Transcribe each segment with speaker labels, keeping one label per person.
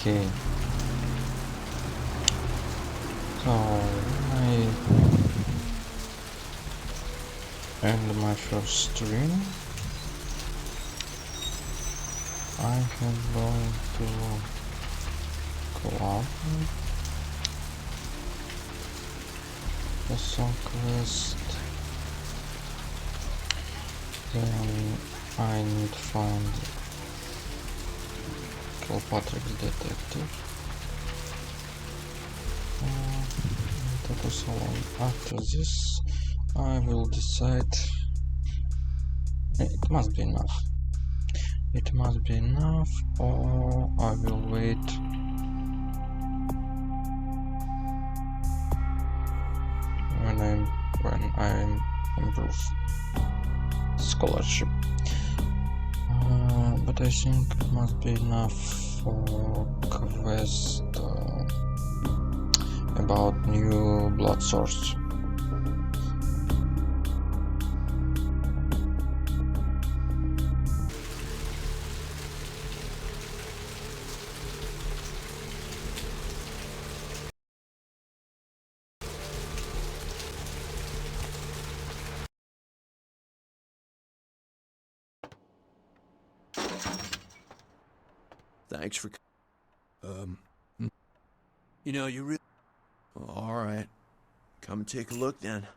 Speaker 1: Okay, so I end my first stream. I am going to go out the song quest. Then I need to find Kilpatrick's detective. That was all. After this, I will decide. It must be enough. It must be enough, or I will wait. When I improve scholarship. But I think it must be enough for quest about new blood source.
Speaker 2: Thanks for... You know, you really... Alright. Come take a look then.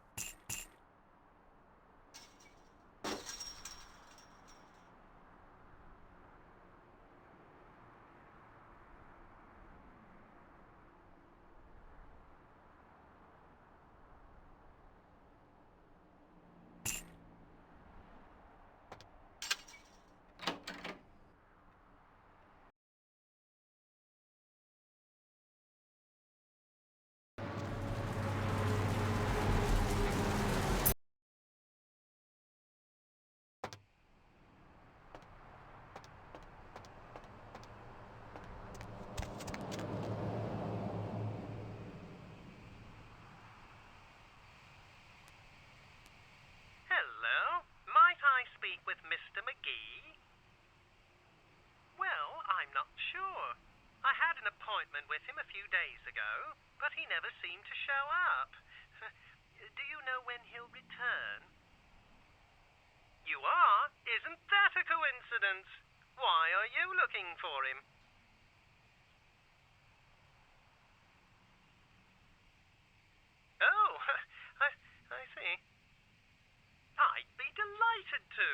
Speaker 3: Hello, might I speak with Mr. McGee? Well, I'm not sure. I had an appointment with him a few days ago, but he never seemed to show up. Do you know when he'll return? You are? Isn't that a coincidence? Why are you looking for him? Oh, I see. I'd be delighted to.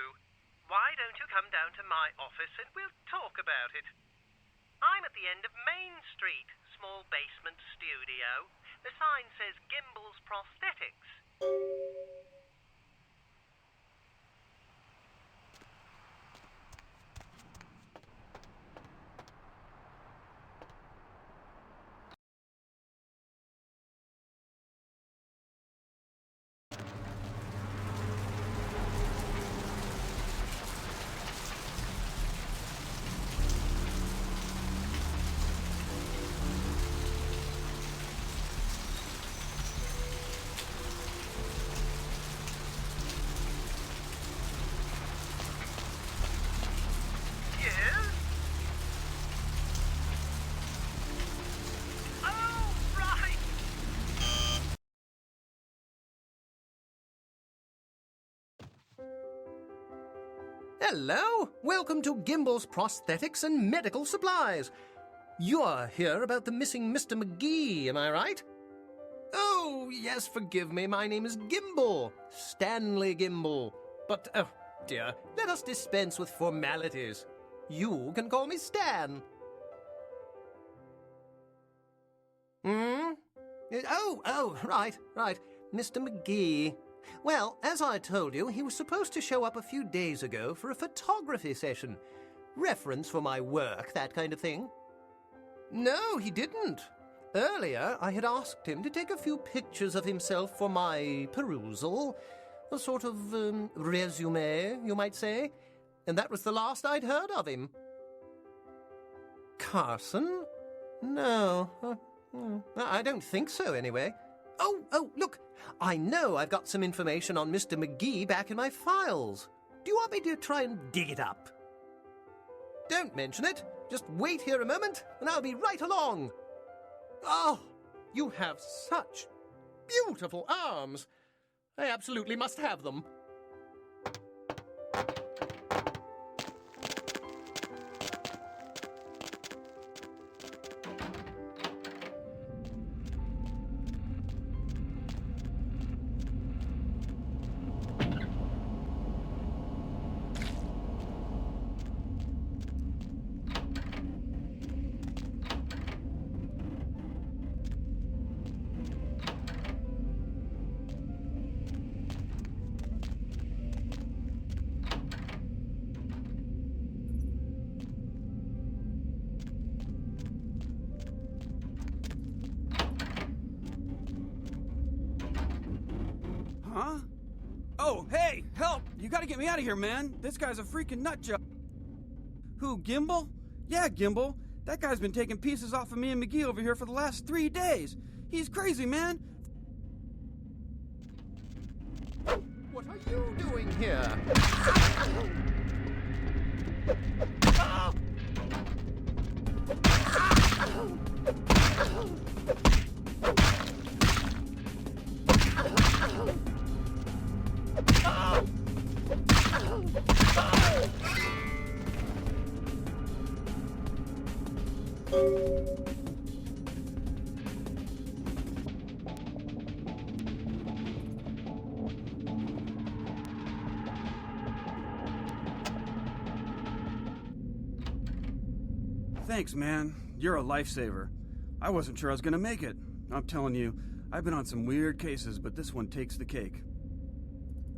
Speaker 3: Why don't you come down to my office and we'll talk about it? I'm at the end of Main Street, small basement studio. The sign says Gimbel's Prosthetics. Hello! Welcome to Gimble's Prosthetics and Medical Supplies. You're here about the missing Mr. McGee, am I right? Oh, yes, forgive me. My name is Gimble. Stanley Gimble. But, oh, dear, let us dispense with formalities. You can call me Stan. Right. Mr. McGee. Well, as I told you, he was supposed to show up a few days ago for a photography session. Reference for my work, that kind of thing. No, he didn't. Earlier, I had asked him to take a few pictures of himself for my perusal. A sort of resume, you might say. And that was the last I'd heard of him. Carson? No. I don't think so, anyway. Oh, look. I know I've got some information on Mr. McGee back in my files. Do you want me to try and dig it up? Don't mention it. Just wait here a moment, and I'll be right along. Oh, you have such beautiful arms. I absolutely must have them.
Speaker 4: Huh? Oh, hey, help! You gotta get me out of here, man. This guy's a freaking nut job. Who, Gimble? Yeah, Gimble. That guy's been taking pieces off of me and McGee over here for the last 3 days. He's crazy, man.
Speaker 3: What are you doing here?
Speaker 4: Thanks, man. You're a lifesaver. I wasn't sure I was gonna make it. I'm telling you, I've been on some weird cases, but this one takes the cake.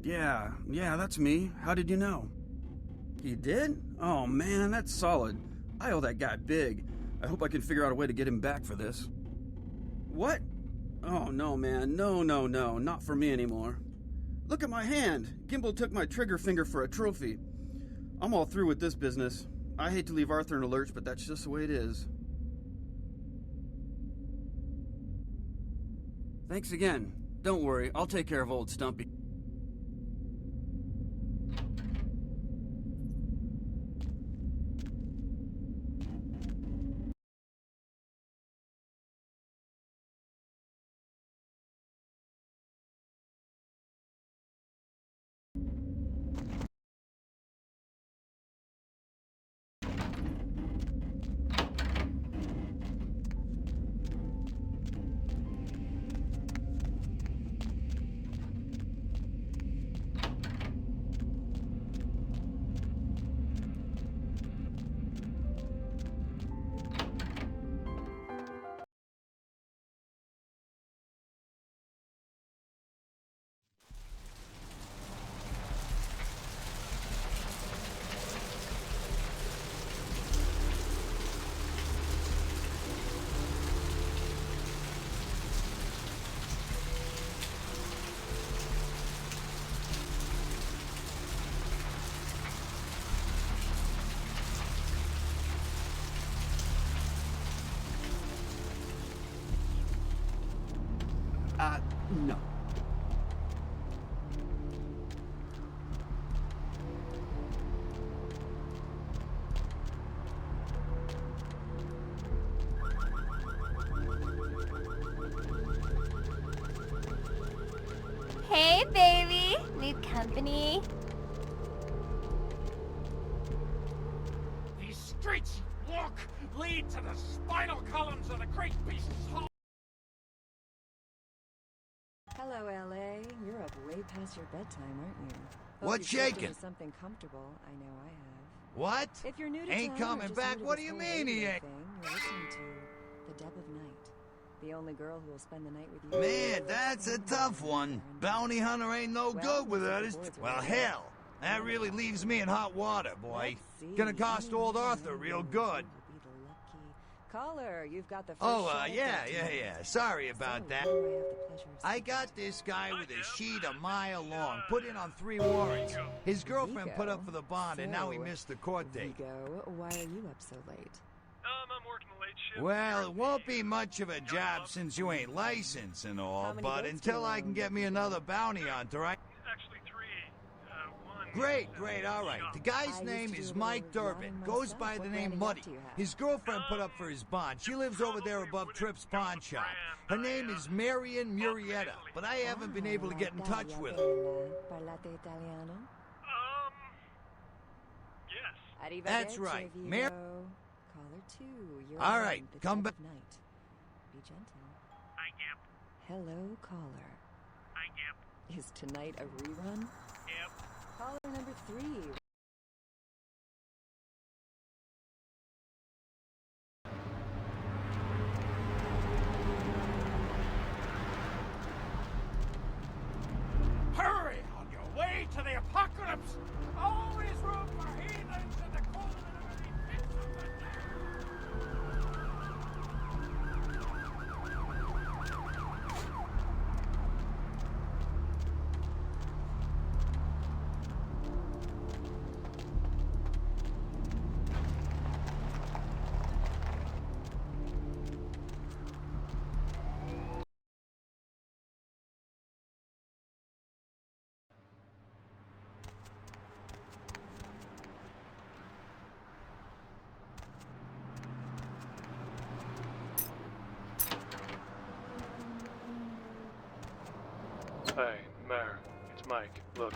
Speaker 4: Yeah, that's me. How did you know? You did? Oh, man, that's solid. I owe that guy big. I hope I can figure out a way to get him back for this. What? Oh, no, man. No, not for me anymore. Look at my hand. Gimble took my trigger finger for a trophy. I'm all through with this business. I hate to leave Arthur in a lurch, but that's just the way it is. Thanks again. Don't worry, I'll take care of old Stumpy. No.
Speaker 5: Hey, baby. Need company? bleed to the spinal columns of the great beast's hull.
Speaker 6: Hello, LA. You're up way past your bedtime, aren't you?
Speaker 2: What's
Speaker 6: Hope you've slept
Speaker 2: shaking?
Speaker 6: into something comfortable. I know I have.
Speaker 2: What?
Speaker 6: If you're new to
Speaker 2: Ain't
Speaker 6: town or
Speaker 2: coming
Speaker 6: just
Speaker 2: back?
Speaker 6: new to
Speaker 2: What do
Speaker 6: this
Speaker 2: you
Speaker 6: whole
Speaker 2: mean he
Speaker 6: radio
Speaker 2: ain't?
Speaker 6: thing, you're listening to The Deb of Night. The only girl who will spend the night with you.
Speaker 2: Man, that's a tough one. Bounty hunter ain't no good without his... Well, hell, that really leaves me in hot water, boy. Gonna cost old Arthur real good.
Speaker 6: Caller, you've got the first
Speaker 2: Oh,
Speaker 6: shot of
Speaker 2: yeah.
Speaker 6: Deb
Speaker 2: Sorry about
Speaker 6: So,
Speaker 2: that.
Speaker 6: who do I have the pleasure of
Speaker 2: I
Speaker 6: speaking
Speaker 2: got
Speaker 6: to?
Speaker 2: this guy with a sheet a mile long, put in on 3 warrants. His girlfriend put up for the bond, and now he
Speaker 6: So,
Speaker 2: missed the court date.
Speaker 6: Vigo, why are you up so late?
Speaker 3: I'm working the late shift.
Speaker 2: Well, it won't be much of a job since you ain't licensed and all,
Speaker 6: How many
Speaker 2: but
Speaker 6: votes do
Speaker 2: until
Speaker 6: you
Speaker 2: I can
Speaker 6: own?
Speaker 2: get me another bounty hunter, I...
Speaker 3: Actually, 3. One.
Speaker 2: Great, all right. The guy's
Speaker 6: I
Speaker 2: name
Speaker 6: used to
Speaker 2: is
Speaker 6: do a
Speaker 2: Mike
Speaker 6: little
Speaker 2: Durbin.
Speaker 6: yachting
Speaker 2: Goes
Speaker 6: myself.
Speaker 2: by the
Speaker 6: What
Speaker 2: name
Speaker 6: brand of
Speaker 2: Muddy.
Speaker 6: yacht do you have?
Speaker 2: His girlfriend put up for his bond. She lives over there above Tripp's pawn shop. Her name is Marion Murrieta, but I haven't been able to get in touch with her.
Speaker 6: Parlate italiano?
Speaker 3: Yes.
Speaker 2: That's right.
Speaker 6: Vigo. Caller 2, you're
Speaker 2: All
Speaker 6: on
Speaker 2: right,
Speaker 6: The
Speaker 2: come
Speaker 6: Deb
Speaker 2: back.
Speaker 6: of Night. Be gentle.
Speaker 3: I yep.
Speaker 6: Hello, caller.
Speaker 3: I yep.
Speaker 6: Is tonight a rerun?
Speaker 3: Yep.
Speaker 6: Caller number 3.
Speaker 5: Hurry on your way to the apocalypse. Always room for heathens in the culinary pits of the damned.
Speaker 7: Hey, Mayor, it's Mike. Look,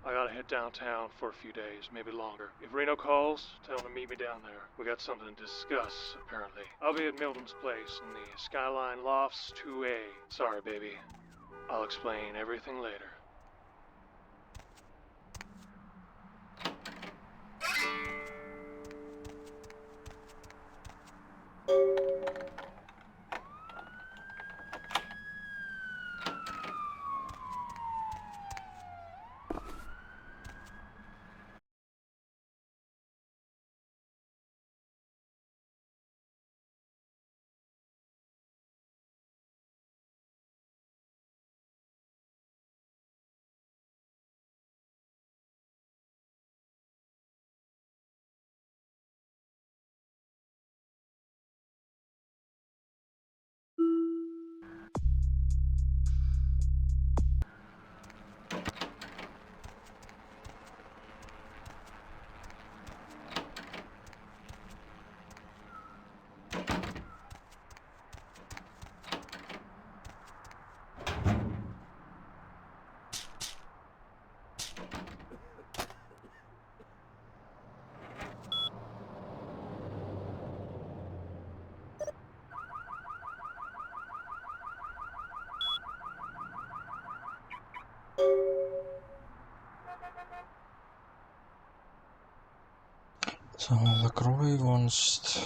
Speaker 7: I gotta head downtown for a few days, maybe longer. If Reno calls, tell him to meet me down there. We got something to discuss, apparently. I'll be at Milton's place in the Skyline Lofts 2A. Sorry, baby. I'll explain everything later.
Speaker 1: So LaCroix wants...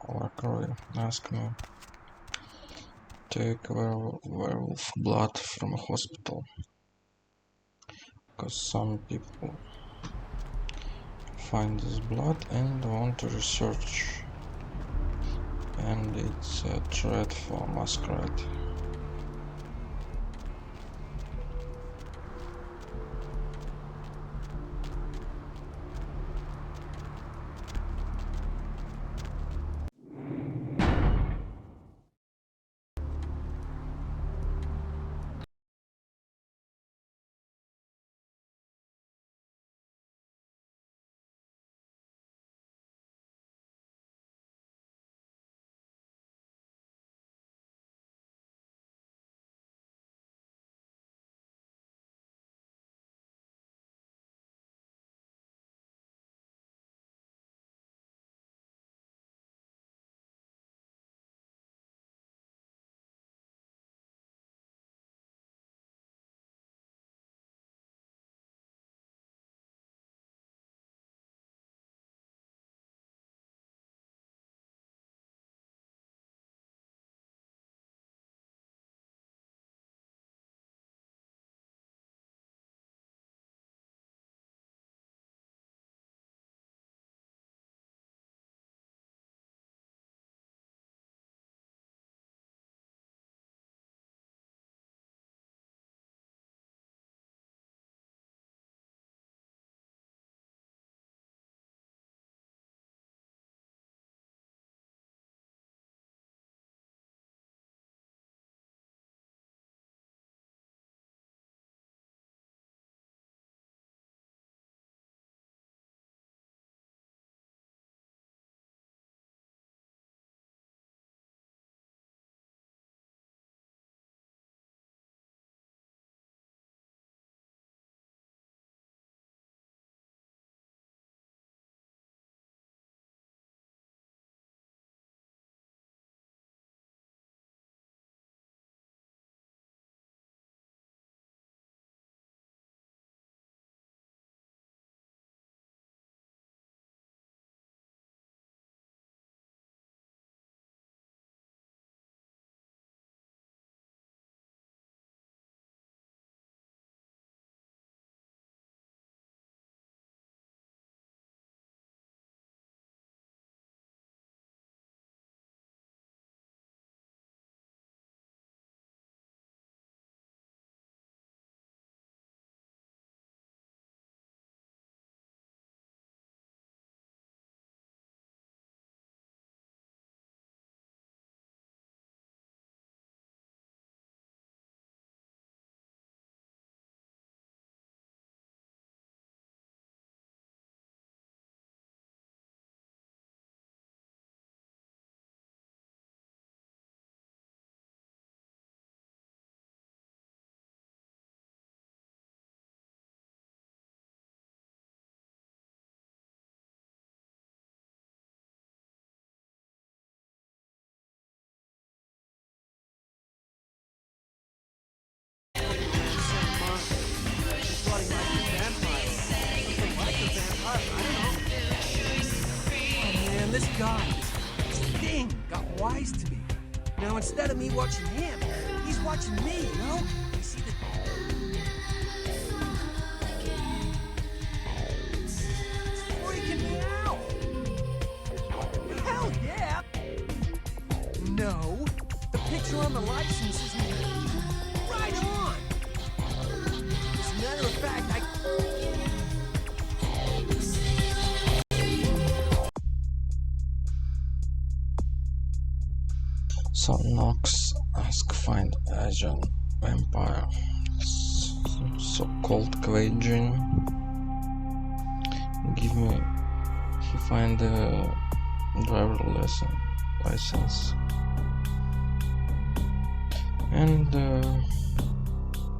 Speaker 1: LaCroix asked me take werewolf blood from a hospital. Because some people find this blood and want to research. And it's a threat for masquerade.
Speaker 8: instead of me watching him, he's watching me, you know? You see the... It's freaking me out! Hell yeah! No, the picture on the license isn't... Right on! As a matter of fact,
Speaker 1: So Nox ask find Asian vampire, so-called Quaijin. Give me. He find the driver license, and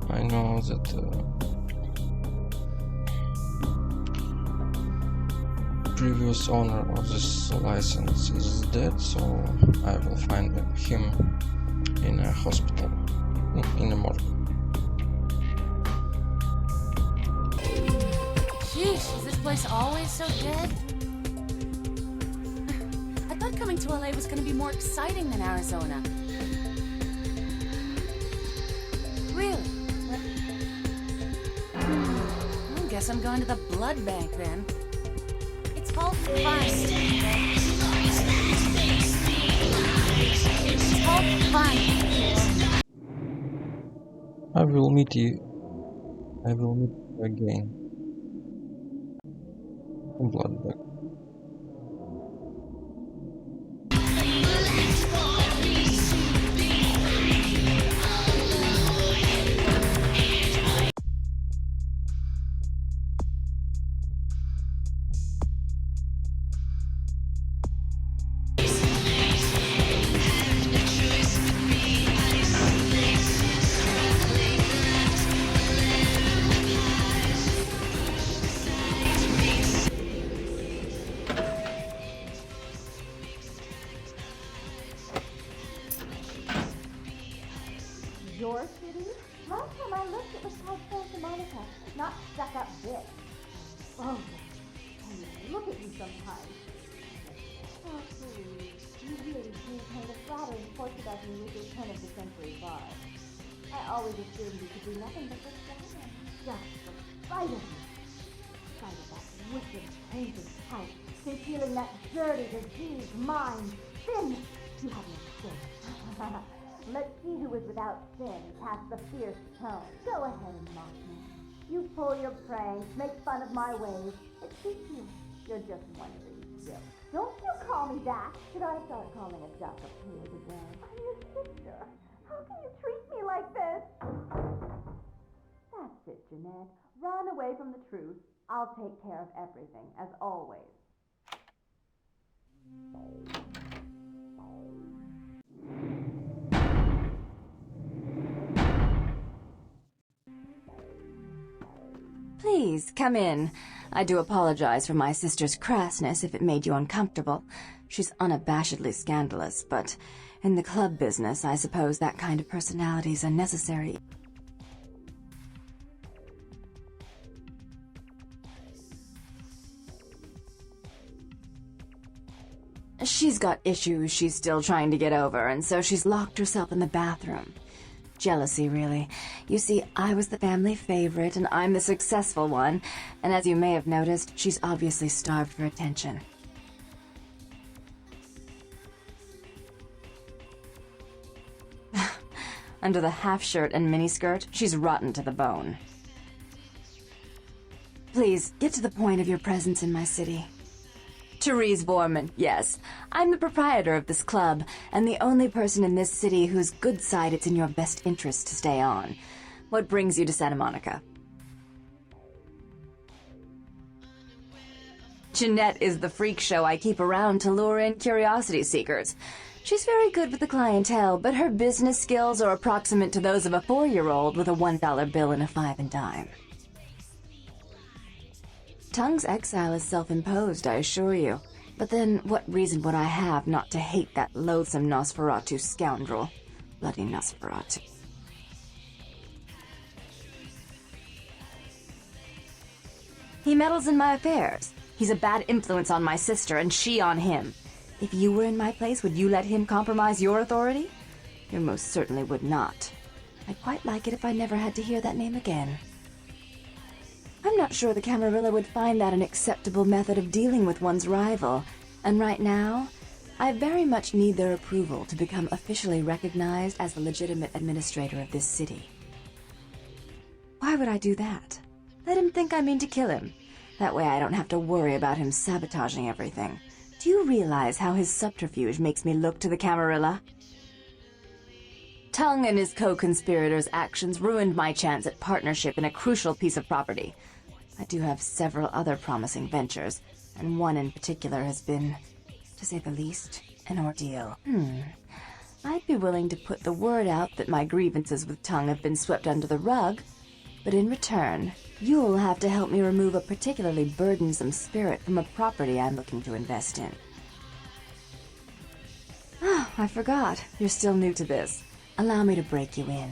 Speaker 1: I know that previous owner of this license is dead, so I will find him in a hospital, in a morgue.
Speaker 9: Sheesh, is this place always so dead? I thought coming to LA was gonna be more exciting than Arizona. Really? I guess I'm going to the blood bank then. It's called fun. It's called fun.
Speaker 1: I will meet you again. Blood bank.
Speaker 10: Your city? Last time I looked, it was called Santa Monica, not stuck-up bitch. Oh, hey, look at you sometimes. Oh, please. You really do paint a flattering portrait of me with your turn-of-the-century vibe. I always assumed you could do nothing but just flatter. Just the sight of you. The sight of that wicked, painted type, concealing that dirty, diseased mind. Sin! You have no sin. Let's see who is without sin past the fierce tone. Go ahead and mock me. You pull your pranks, make fun of my ways. It suits you. You're just one of these jokes. Don't you call me that. Should I start calling a duck a pig again? I'm your sister. How can you treat me like this? That's it, Jeanette. Run away from the truth. I'll take care of everything, as always.
Speaker 11: Please, come in. I do apologize for my sister's crassness if it made you uncomfortable. She's unabashedly scandalous, but in the club business, I suppose that kind of personality is unnecessary. She's got issues she's still trying to get over, and so she's locked herself in the bathroom. Jealousy, really. You see, I was the family favorite, and I'm the successful one, and as you may have noticed, she's obviously starved for attention. Under the half-shirt and miniskirt, she's rotten to the bone. Please, get to the point of your presence in my city. Therese Borman, yes. I'm the proprietor of this club, and the only person in this city whose good side it's in your best interest to stay on. What brings you to Santa Monica? Jeanette is the freak show I keep around to lure in curiosity seekers. She's very good with the clientele, but her business skills are approximate to those of a 4-year-old with a $1 bill and a 5 and dime. Tongue's exile is self-imposed, I assure you. But then, what reason would I have not to hate that loathsome Nosferatu scoundrel? Bloody Nosferatu. He meddles in my affairs. He's a bad influence on my sister, and she on him. If you were in my place, would you let him compromise your authority? You most certainly would not. I'd quite like it if I never had to hear that name again. I'm not sure the Camarilla would find that an acceptable method of dealing with one's rival, and right now, I very much need their approval to become officially recognized as the legitimate administrator of this city. Why would I do that? Let him think I mean to kill him. That way I don't have to worry about him sabotaging everything. Do you realize how his subterfuge makes me look to the Camarilla? Tongue and his co-conspirators' actions ruined my chance at partnership in a crucial piece of property. I do have several other promising ventures, and one in particular has been, to say the least, an ordeal. I'd be willing to put the word out that my grievances with Tongue have been swept under the rug, but in return, you'll have to help me remove a particularly burdensome spirit from a property I'm looking to invest in. Oh, I forgot. You're still new to this. Allow me to break you in.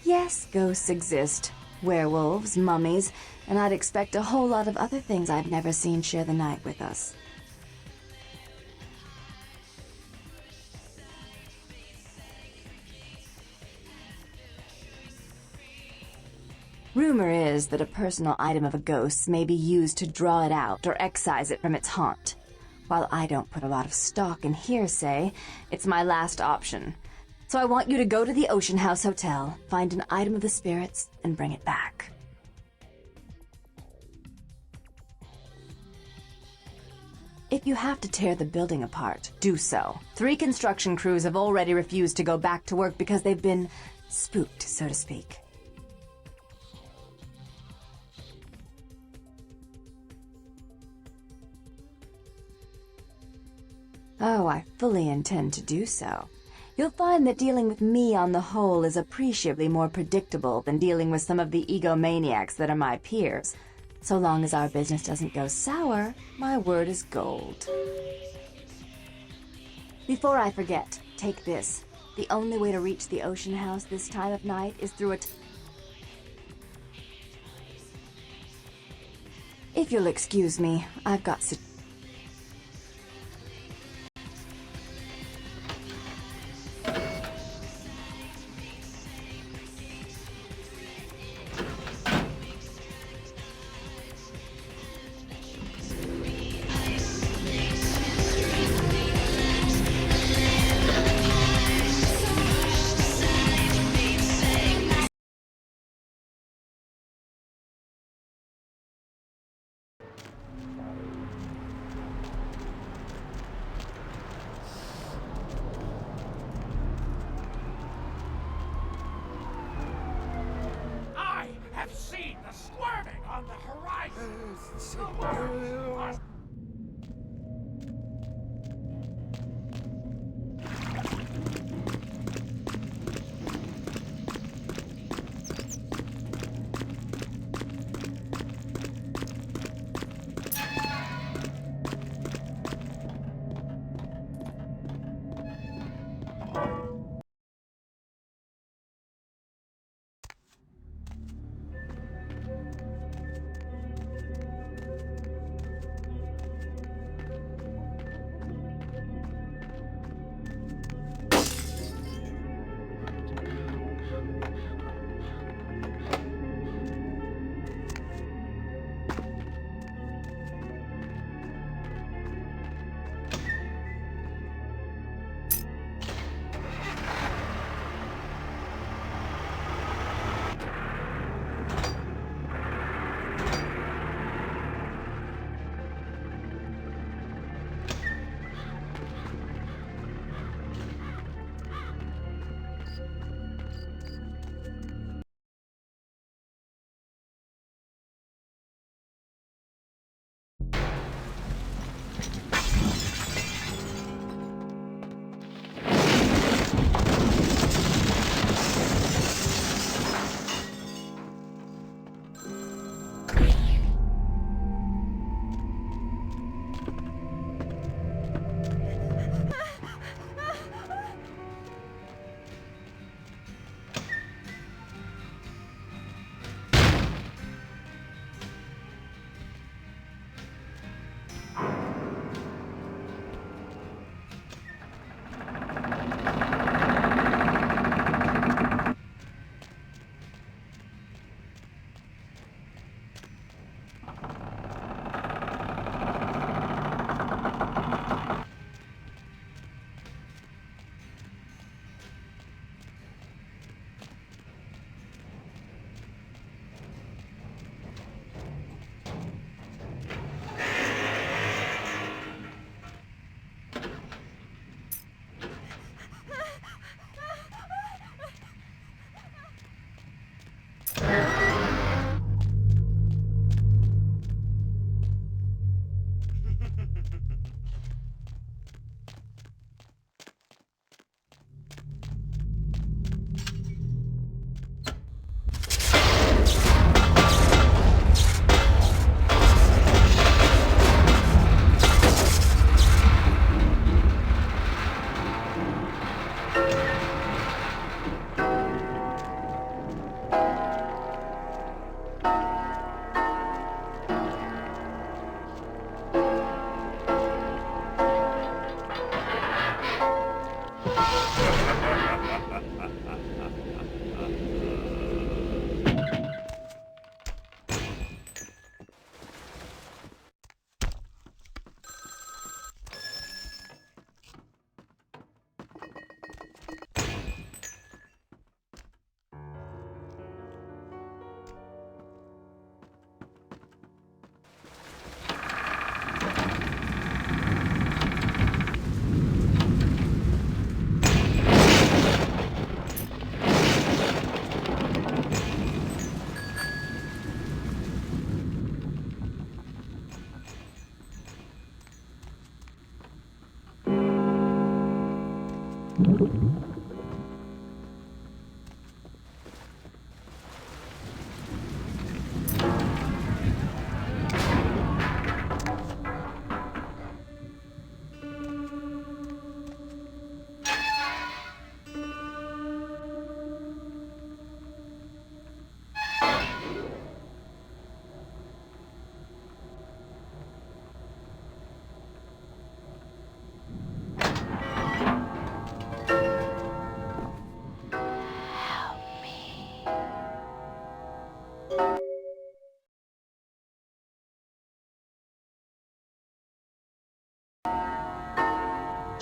Speaker 11: Yes, ghosts exist. Werewolves, mummies, and I'd expect a whole lot of other things I've never seen share the night with us. Rumor is that a personal item of a ghost's may be used to draw it out or excise it from its haunt. While I don't put a lot of stock in hearsay, it's my last option. So I want you to go to the Ocean House Hotel, find an item of the spirits, and bring it back. If you have to tear the building apart, do so. 3 construction crews have already refused to go back to work because they've been spooked, so to speak. Oh, I fully intend to do so. You'll find that dealing with me on the whole is appreciably more predictable than dealing with some of the egomaniacs that are my peers. So long as our business doesn't go sour, my word is gold. Before I forget, take this. The only way to reach the Ocean House this time of night is through If you'll excuse me, I've got
Speaker 5: I have seen the squirming on the horizon. The worms are...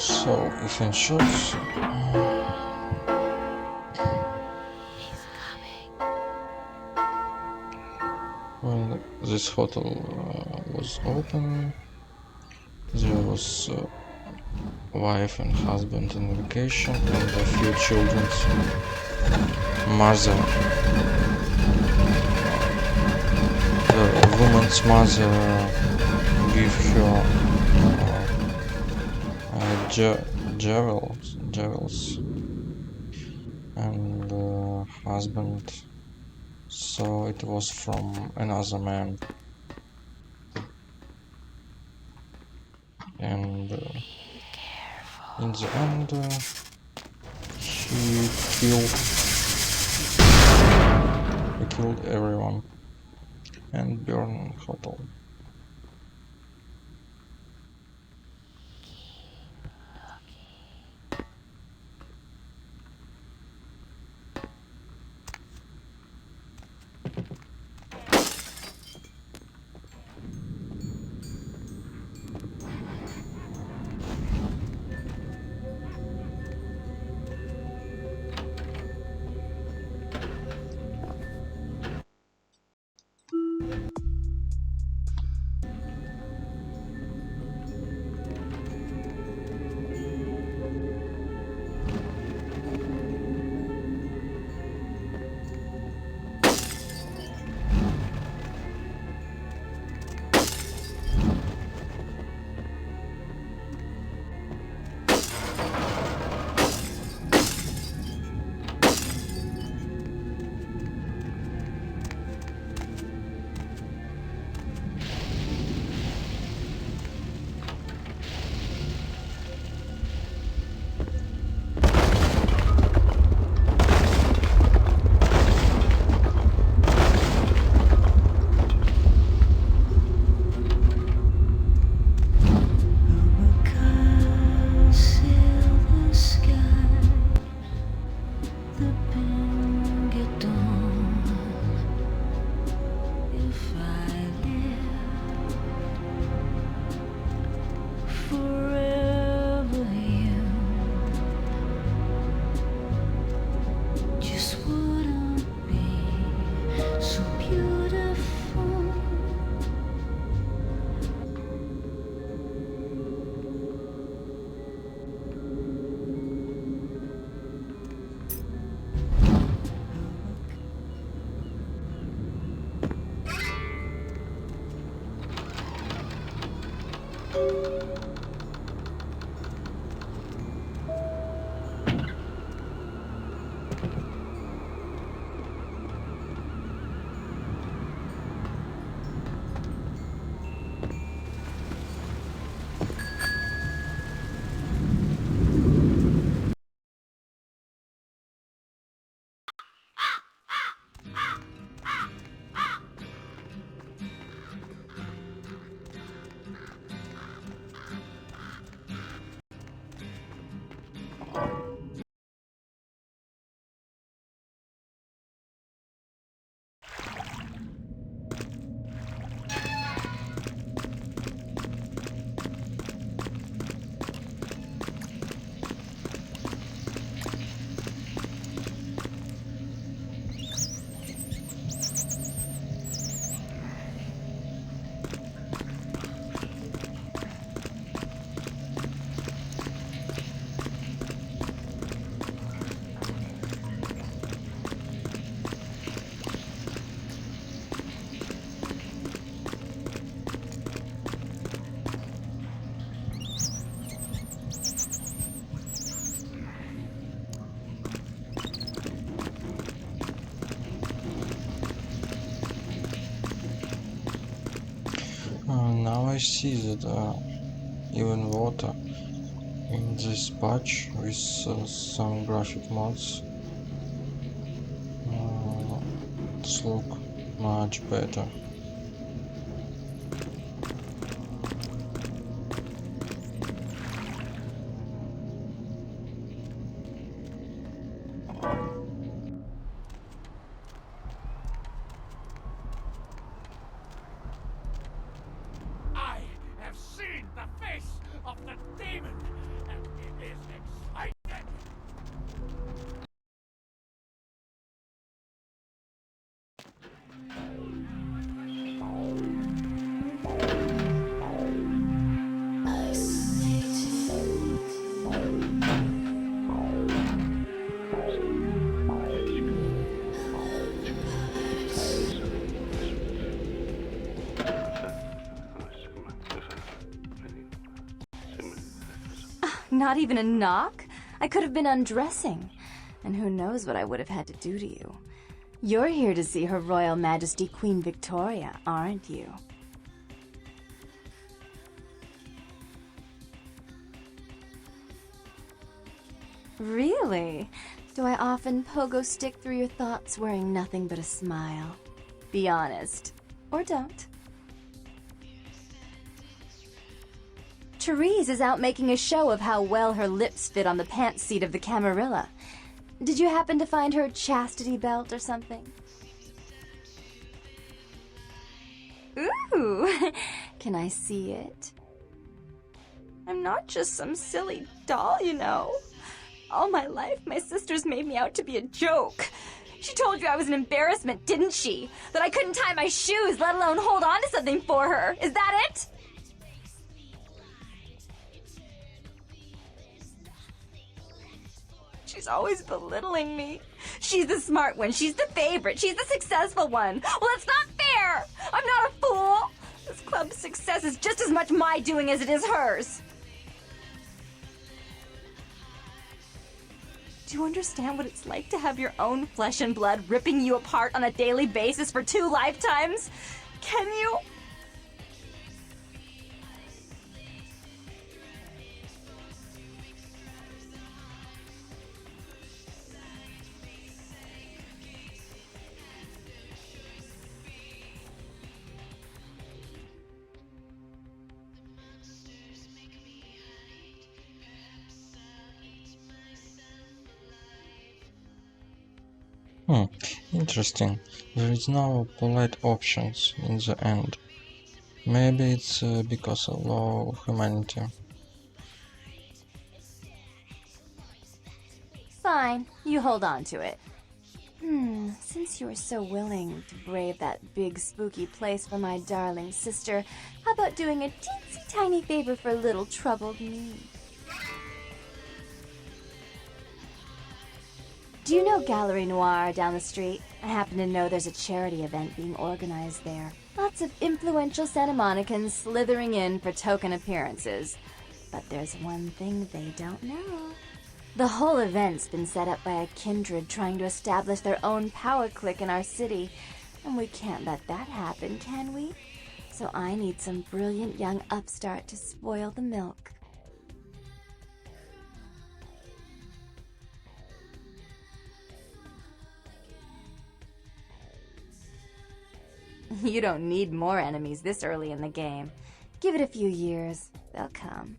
Speaker 1: So, if in short, when this hotel was open, there was wife and husband on vacation and a few children's mother. The woman's mother gave her jewels, and husband, so it was from another man, and in the end he killed everyone and burned hotel. Now I see that even water in this patch with some graphic mods it's look much better.
Speaker 5: I have seen the face of the demon, and it is exciting.
Speaker 11: Not even a knock? I could have been undressing. And who knows what I would have had to do to you. You're here to see Her Royal Majesty Queen Victoria, aren't you? Really? Do I often pogo stick through your thoughts wearing nothing but a smile? Be honest. Or don't. Therese is out making a show of how well her lips fit on the pants seat of the Camarilla. Did you happen to find her chastity belt or something? Ooh, can I see it? I'm not just some silly doll, you know. All my life, my sisters made me out to be a joke. She told you I was an embarrassment, didn't she? That I couldn't tie my shoes, let alone hold on to something for her. Is that it? She's always belittling me. She's the smart one. She's the favorite. She's the successful one. Well, it's not fair. I'm not a fool. This club's success is just as much my doing as it is hers. Do you understand what it's like to have your own flesh and blood ripping you apart on a daily basis for 2 lifetimes? Can you?
Speaker 1: Interesting. There is no polite options in the end. Maybe it's because of low humanity.
Speaker 11: Fine, you hold on to it. Since you were so willing to brave that big spooky place for my darling sister, how about doing a teensy tiny favor for little troubled me? Do you know Gallery Noir down the street? I happen to know there's a charity event being organized there. Lots of influential Santa Monicans slithering in for token appearances. But there's one thing they don't know. The whole event's been set up by a kindred trying to establish their own power clique in our city. And we can't let that happen, can we? So I need some brilliant young upstart to spoil the milk. You don't need more enemies this early in the game. Give it a few years, they'll come.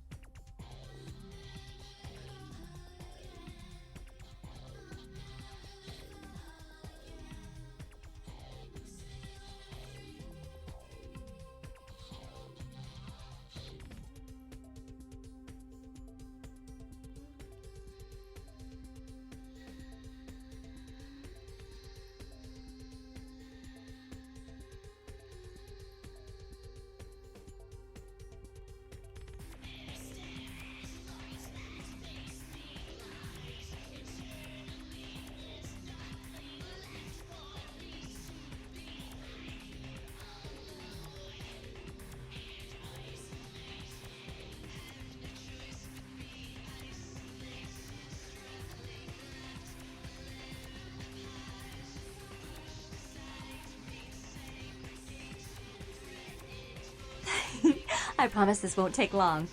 Speaker 11: I promise this won't take long.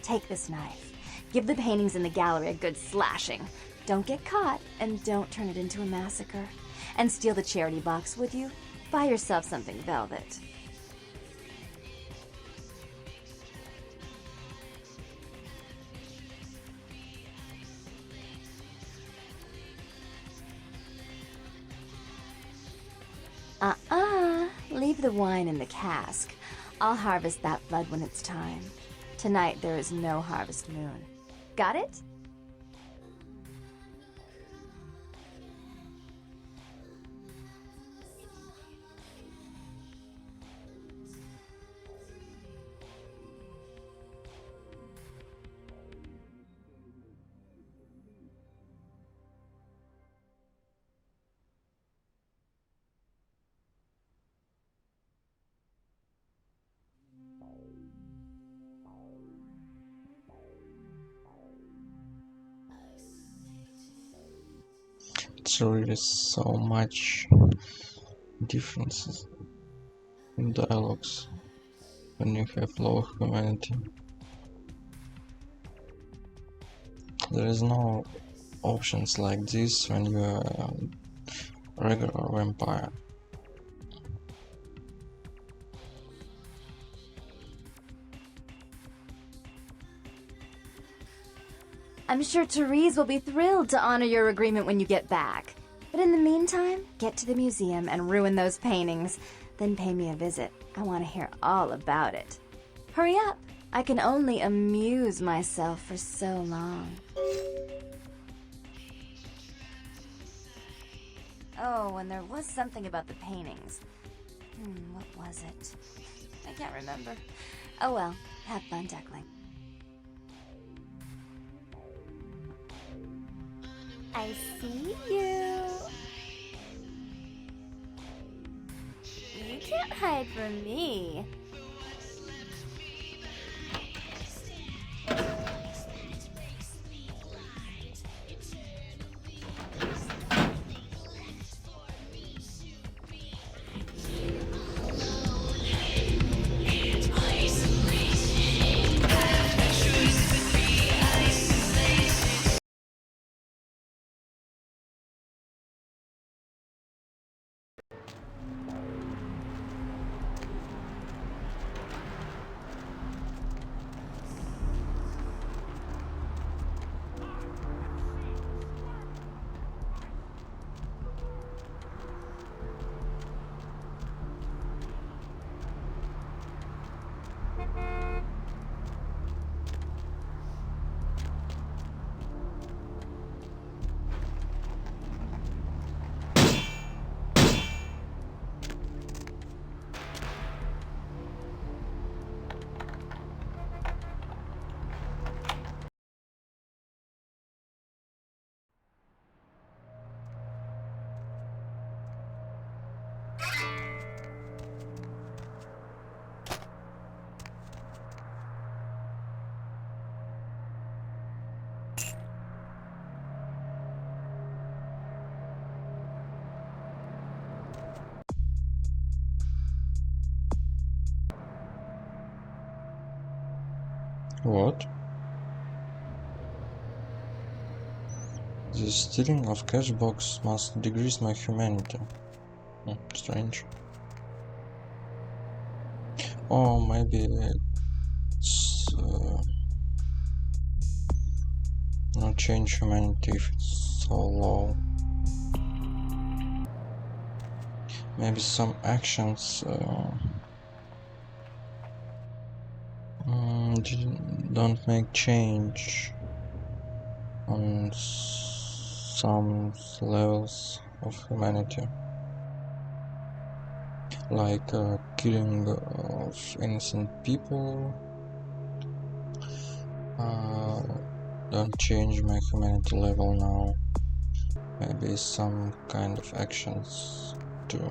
Speaker 11: Take this knife. Give the paintings in the gallery a good slashing. Don't get caught, and don't turn it into a massacre. And steal the charity box, would you? Buy yourself something velvet. Leave the wine in the cask. I'll harvest that blood when it's time. Tonight there is no harvest moon. Got it?
Speaker 1: It's really so much differences in dialogues when you have low humanity. There is no options like this when you are a regular vampire.
Speaker 11: I'm sure Therese will be thrilled to honor your agreement when you get back. But in the meantime, get to the museum and ruin those paintings. Then pay me a visit. I want to hear all about it. Hurry up! I can only amuse myself for so long. Oh, and there was something about the paintings. What was it? I can't remember. Oh well, have fun, Duckling. I see you. You can't hide from me.
Speaker 1: What? The stealing of cash box must decrease my humanity. Strange. Oh, maybe it's not change humanity if it's so low. Maybe some actions don't make change on some levels of humanity, like killing of innocent people don't change my humanity level now. Maybe some kind of actions too.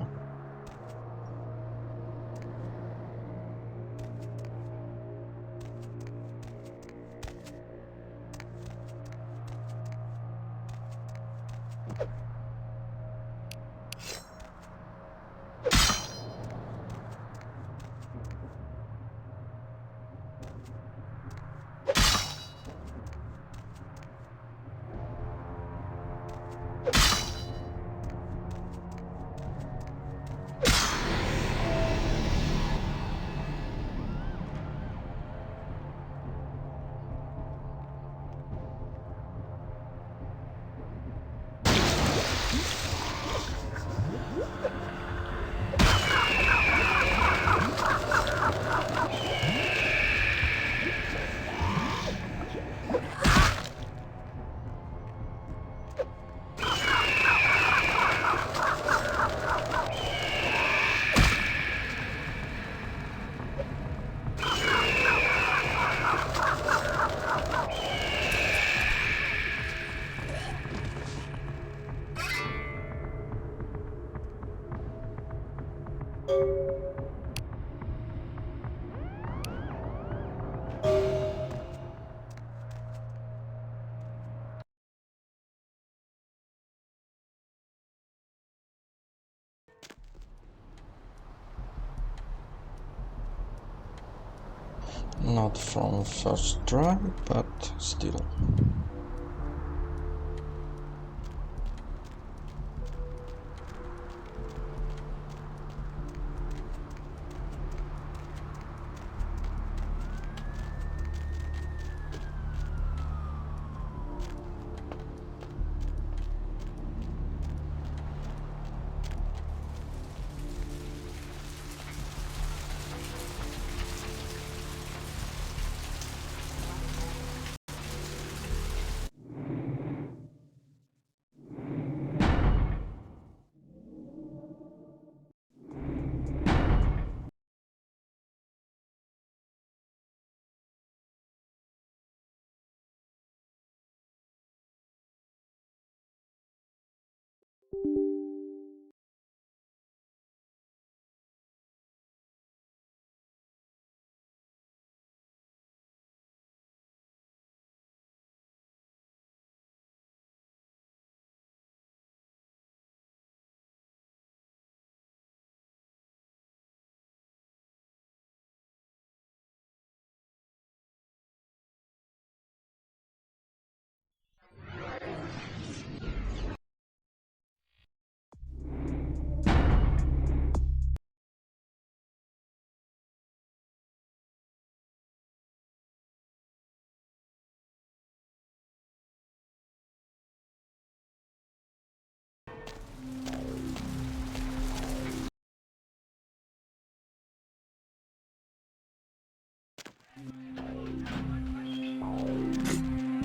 Speaker 1: Not from first try, but still.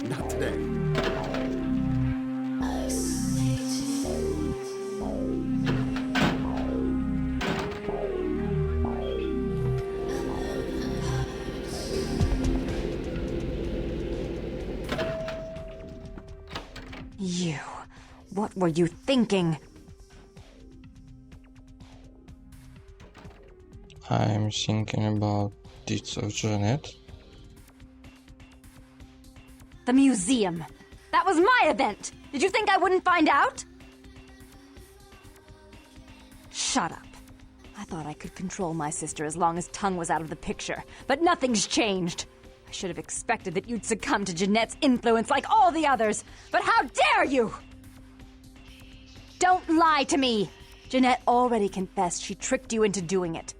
Speaker 4: Not today.
Speaker 11: You. What were you thinking?
Speaker 1: I'm thinking about deeds of Janet.
Speaker 11: The museum. That was my event. Did you think I wouldn't find out? Shut up. I thought I could control my sister as long as Tongue was out of the picture, but nothing's changed. I should have expected that you'd succumb to Jeanette's influence like all the others, but how dare you! Don't lie to me! Jeanette already confessed she tricked you into doing it.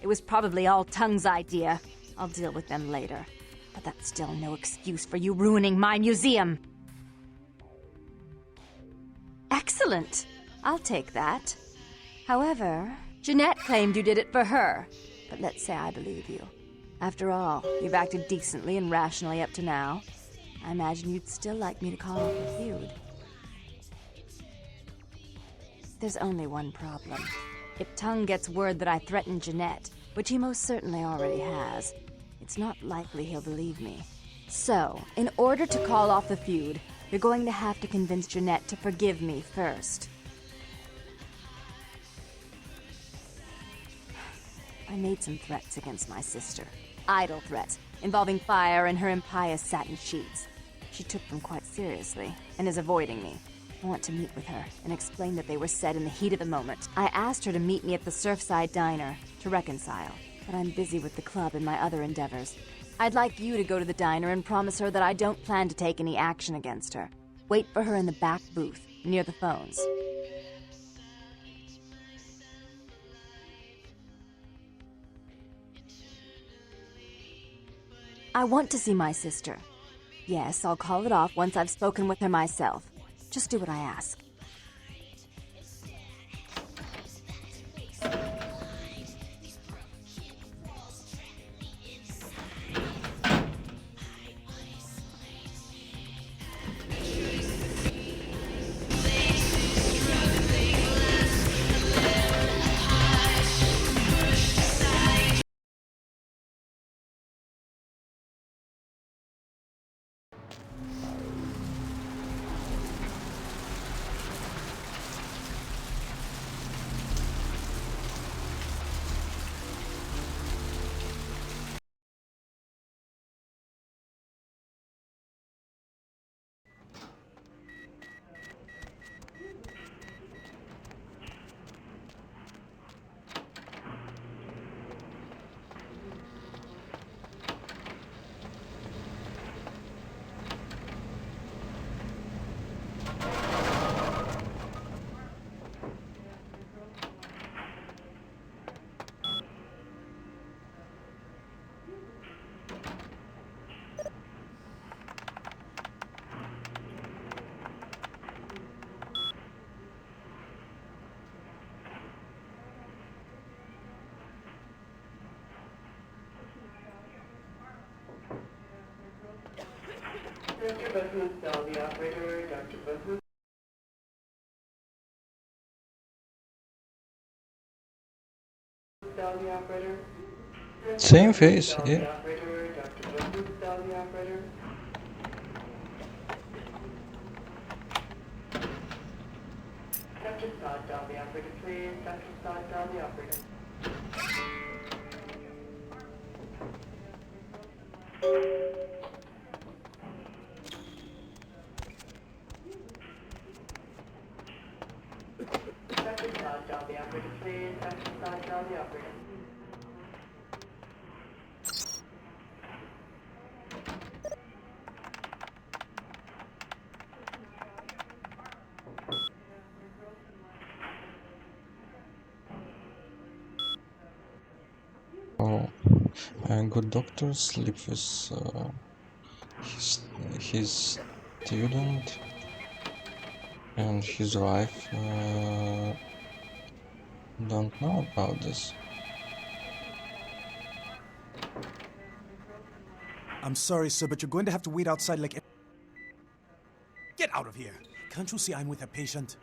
Speaker 11: It was probably all Tongue's idea. I'll deal with them later. But that's still no excuse for you ruining my museum. Excellent. I'll take that. However, Jeanette claimed you did it for her. But let's say I believe you. After all, you've acted decently and rationally up to now. I imagine you'd still like me to call off the feud. There's only one problem. If Tongue gets word that I threatened Jeanette, which he most certainly already has, it's not likely he'll believe me. So, in order to call off the feud, you're going to have to convince Jeanette to forgive me first. I made some threats against my sister. Idle threats, involving fire and her impious satin sheets. She took them quite seriously, and is avoiding me. I want to meet with her, and explain that they were said in the heat of the moment. I asked her to meet me at the Surfside Diner, to reconcile, but I'm busy with the club and my other endeavors. I'd like you to go to the diner and promise her that I don't plan to take any action against her. Wait for her in the back booth, near the phones. I want to see my sister. Yes, I'll call it off once I've spoken with her myself. Just do what I ask.
Speaker 1: Same face, yeah. Oh, good doctors live with his student and his wife don't know about this.
Speaker 12: I'm sorry, sir, but you're going to have to wait outside like... Get out of here! Can't you see I'm with a patient?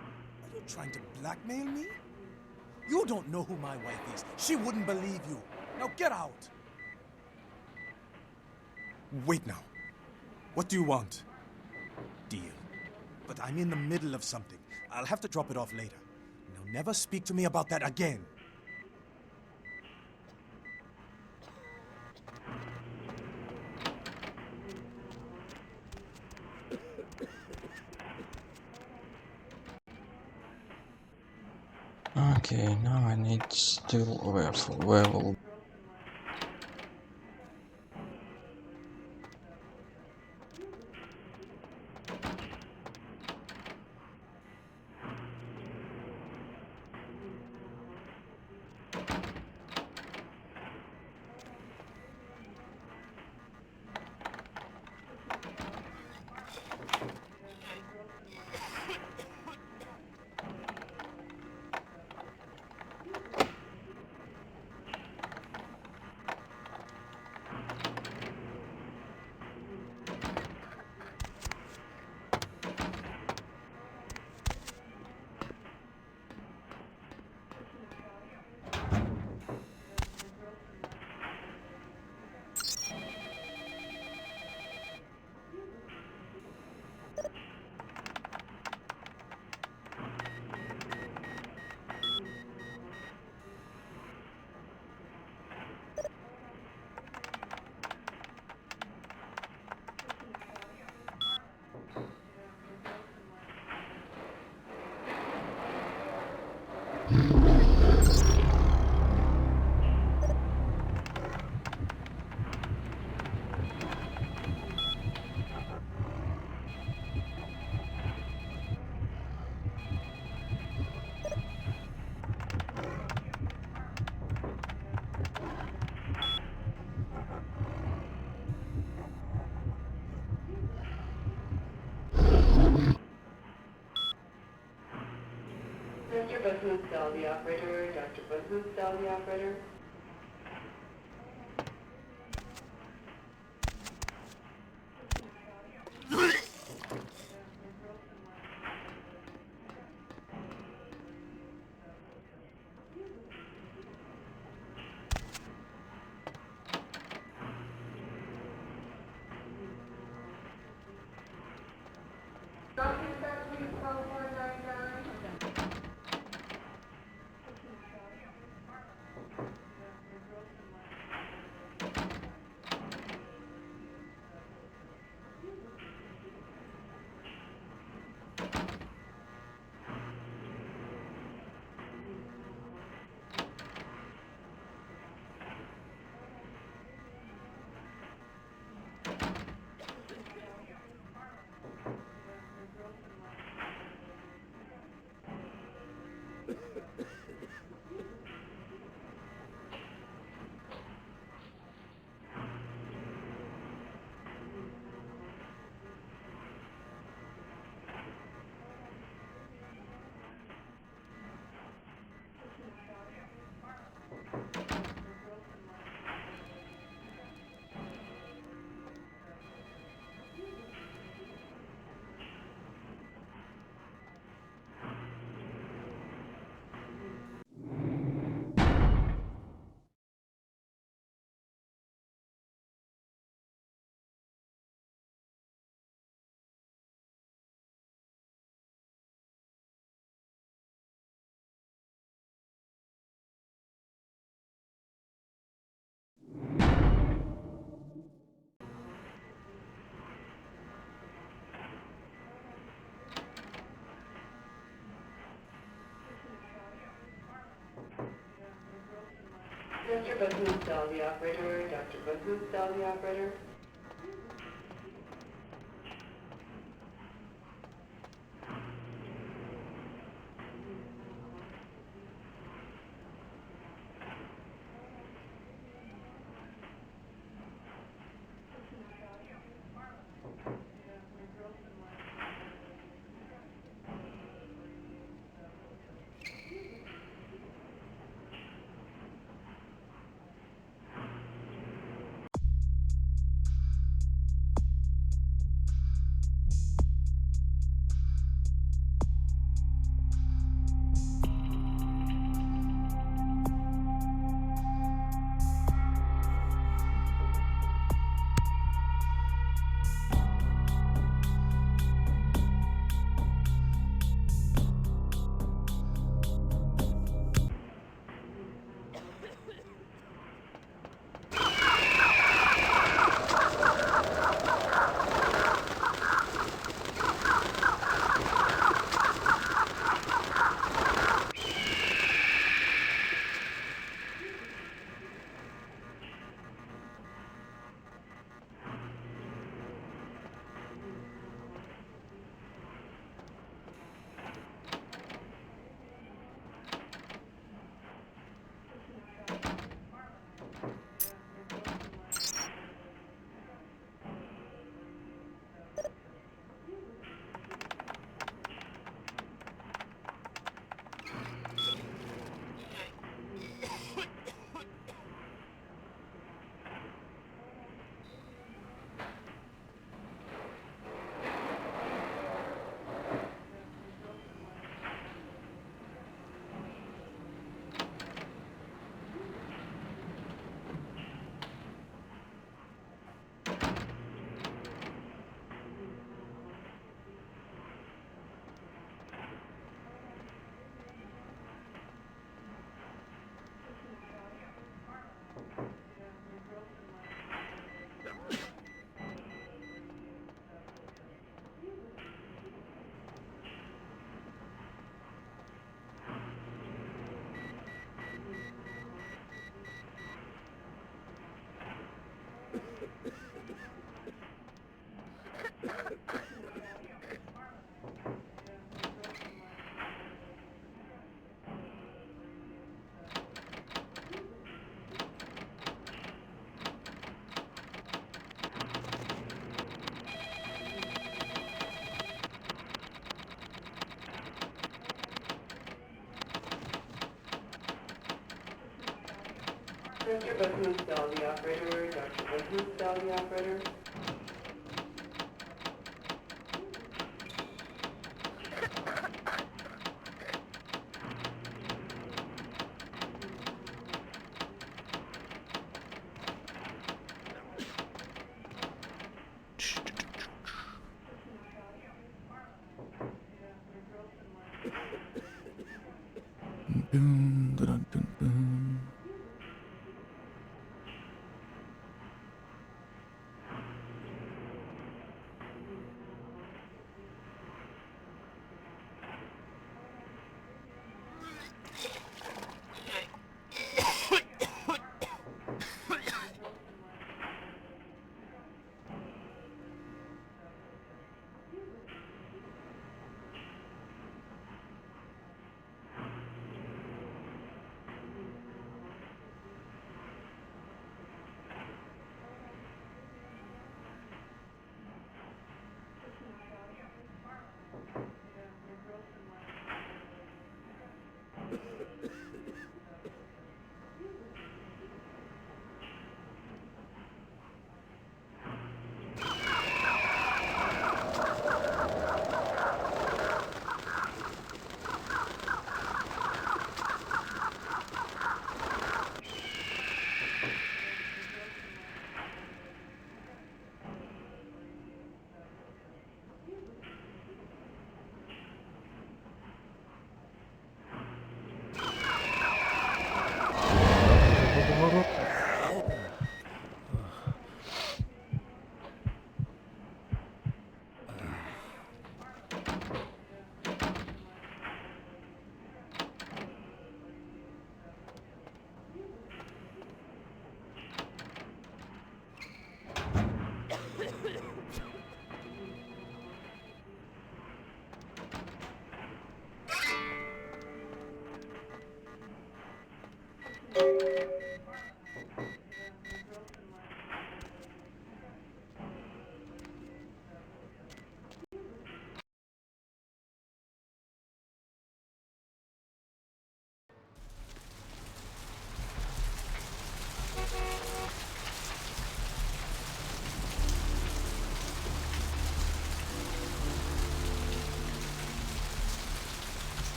Speaker 12: Are you trying to blackmail me? You don't know who my wife is. She wouldn't believe you. Now get out! Wait now. What do you want? Deal. But I'm in the middle of something. I'll have to drop it off later. Now never speak to me about that again.
Speaker 1: Okay, now I need still where will
Speaker 13: Mr. Bahoosdal, the operator. Dr. Bahoosdal, the operator. Mr. Buttonstall, the operator. Dr. Buttonstall, the operator. Mr. Buttonstall, the operator. Dr. Buttonstall, the operator.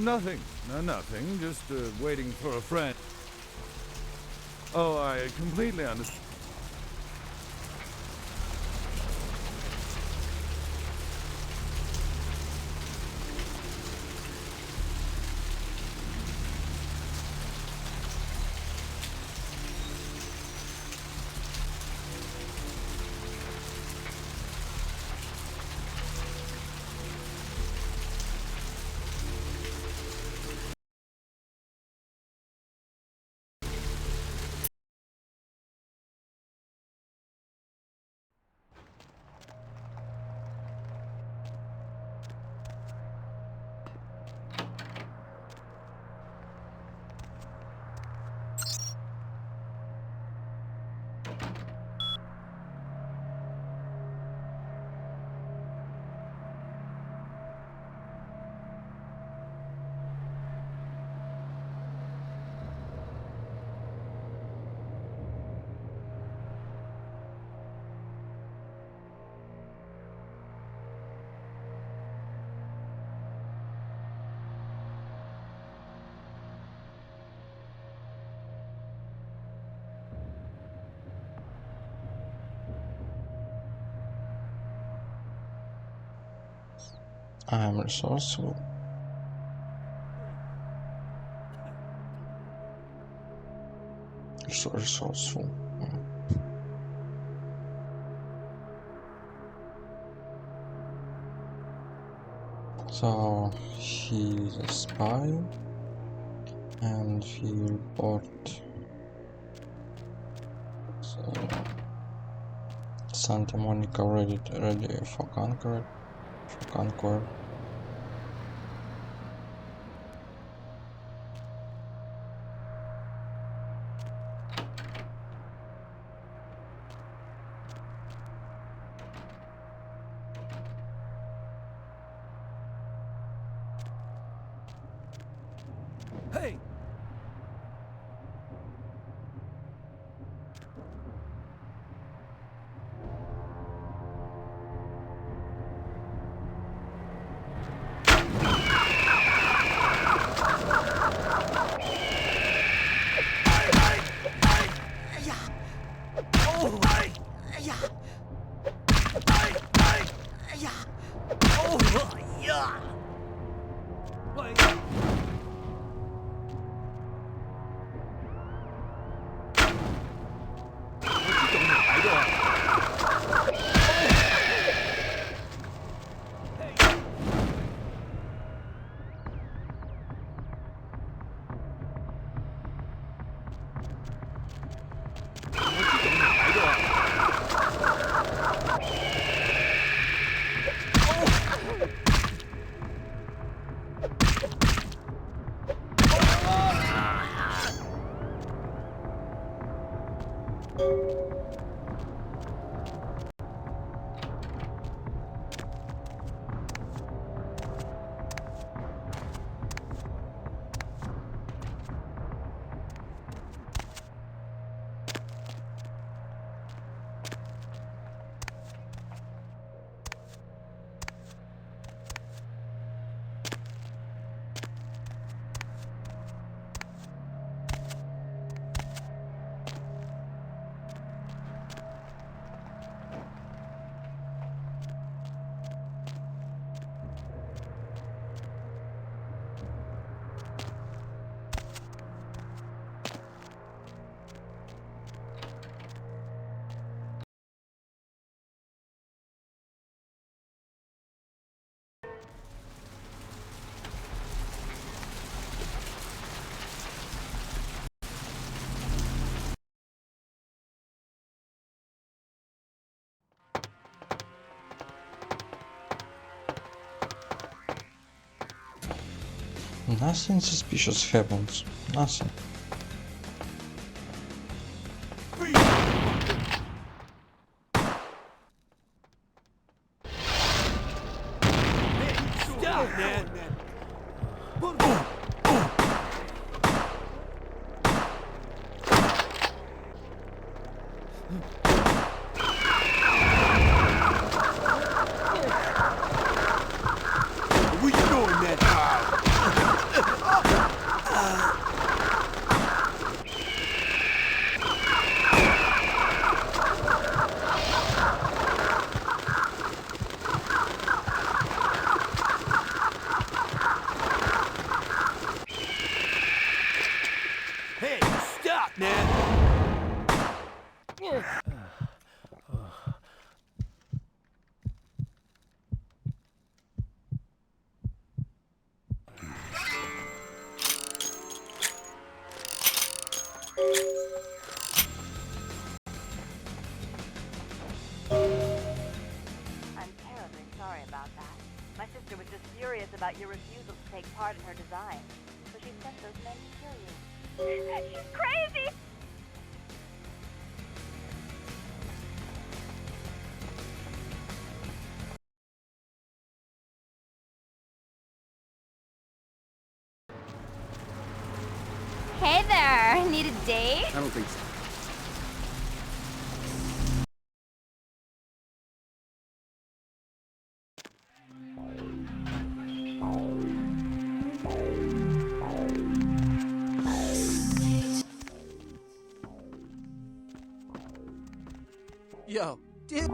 Speaker 2: Nothing. Nothing. Just waiting for a friend. Oh, I completely understand.
Speaker 1: I am resourceful. Resourceful. So he's a spy, and he reported Santa Monica ready for conquer.
Speaker 2: Hey!
Speaker 1: Nothing suspicious happens. Nothing.
Speaker 8: Stop, man! Where you going, man? Hey, stop, man!
Speaker 14: I'm terribly sorry about that. My sister was just furious about your refusal to take part in her design, so she sent those men to kill you. She's crazy!
Speaker 15: Hey there, need a date?
Speaker 4: I don't think so.
Speaker 8: Yo, dude.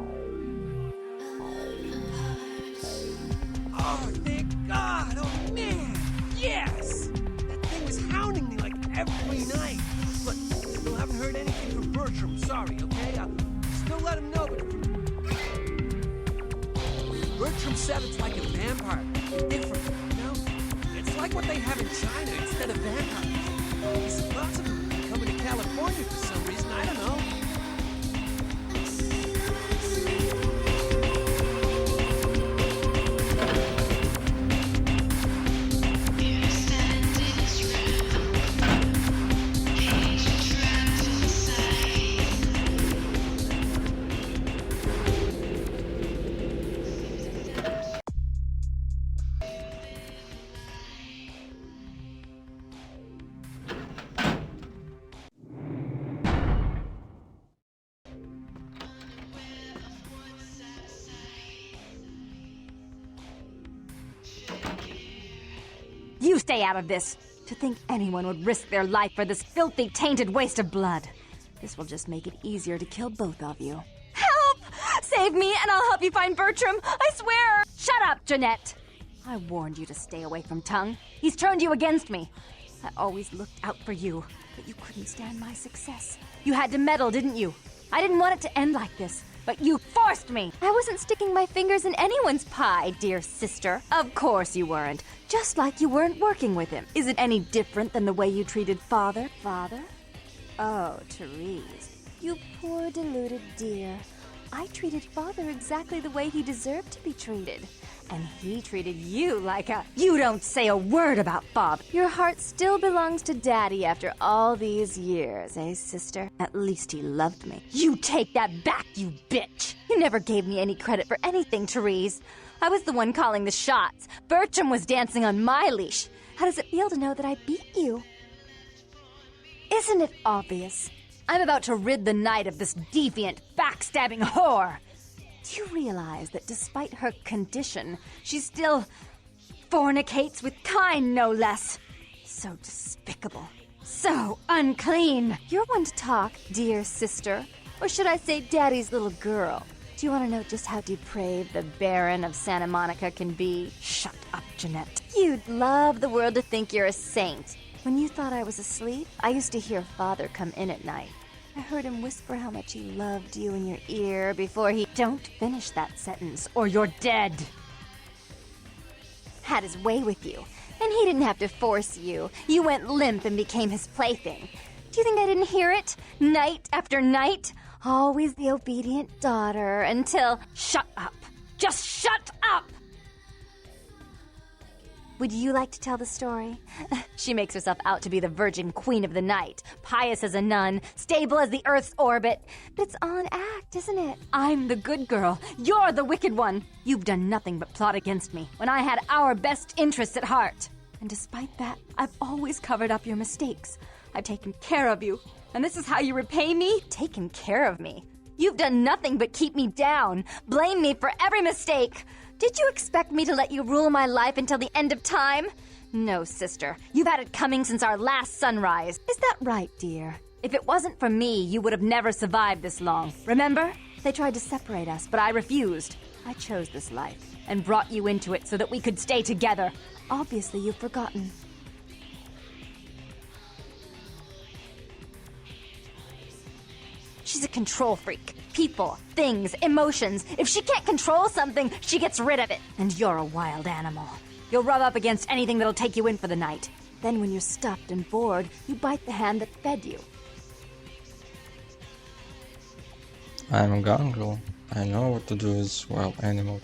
Speaker 8: Oh, thank God! Oh, man! Yes! That thing was hounding me like every night. Look, still haven't heard anything from Bertram. Sorry, okay? I'll still let him know, but... Bertram said it's like a vampire. Different, you know? It's like what they have in China instead of vampires. He's possibly coming to California for some reason. I don't know.
Speaker 11: You stay out of this. To think anyone would risk their life for this filthy, tainted waste of blood. This will just make it easier to kill both of you. Help! Save me and I'll help you find Bertram. I swear! Shut up, Jeanette. I warned you to stay away from Tongue. He's turned you against me. I always looked out for you, but you couldn't stand my success. You had to meddle, didn't you? I didn't want it to end like this, but you forced me. I wasn't sticking my fingers in anyone's pie, dear sister. Of course you weren't. Just like you weren't working with him. Is it any different than the way you treated Father? Father? Oh, Therese. You poor deluded dear. I treated Father exactly the way he deserved to be treated. And he treated you like a... You don't say a word about Bob. Your heart still belongs to Daddy after all these years, eh, sister? At least he loved me. You take that back, you bitch! You never gave me any credit for anything, Therese. I was the one calling the shots. Bertram was dancing on my leash. How does it feel to know that I beat you? Isn't it obvious? I'm about to rid the night of this deviant, backstabbing whore. Do you realize that despite her condition, she still fornicates with Kine, no less? So despicable. So unclean. You're one to talk, dear sister. Or should I say Daddy's little girl? Do you want to know just how depraved the Baron of Santa Monica can be? Shut up, Jeanette. You'd love the world to think you're a saint. When you thought I was asleep, I used to hear Father come in at night. I heard him whisper how much he loved you in your ear before he... Don't finish that sentence, or you're dead. Had his way with you, and he didn't have to force you. You went limp and became his plaything. Do you think I didn't hear it? Night after night? Always the obedient daughter, until... Shut up. Just shut up! Would you like to tell the story? She makes herself out to be the virgin queen of the night, pious as a nun, stable as the Earth's orbit. But it's all an act, isn't it? I'm the good girl. You're the wicked one. You've done nothing but plot against me when I had our best interests at heart. And despite that, I've always covered up your mistakes. I've taken care of you. And this is how you repay me? Taken care of me. You've done nothing but keep me down, blame me for every mistake. Did you expect me to let you rule my life until the end of time? No, sister. You've had it coming since our last sunrise. Is that right, dear? If it wasn't for me, you would have never survived this long. Remember? They tried to separate us, but I refused. I chose this life and brought you into it so that we could stay together. Obviously, you've forgotten. She's a control freak. People, things, emotions. If she can't control something, she gets rid of it. And you're a wild animal. You'll rub up against anything that'll take you in for the night. Then when you're stuffed and bored, you bite the hand that fed you.
Speaker 1: I'm a Gangrel. I know what to do with wild animal.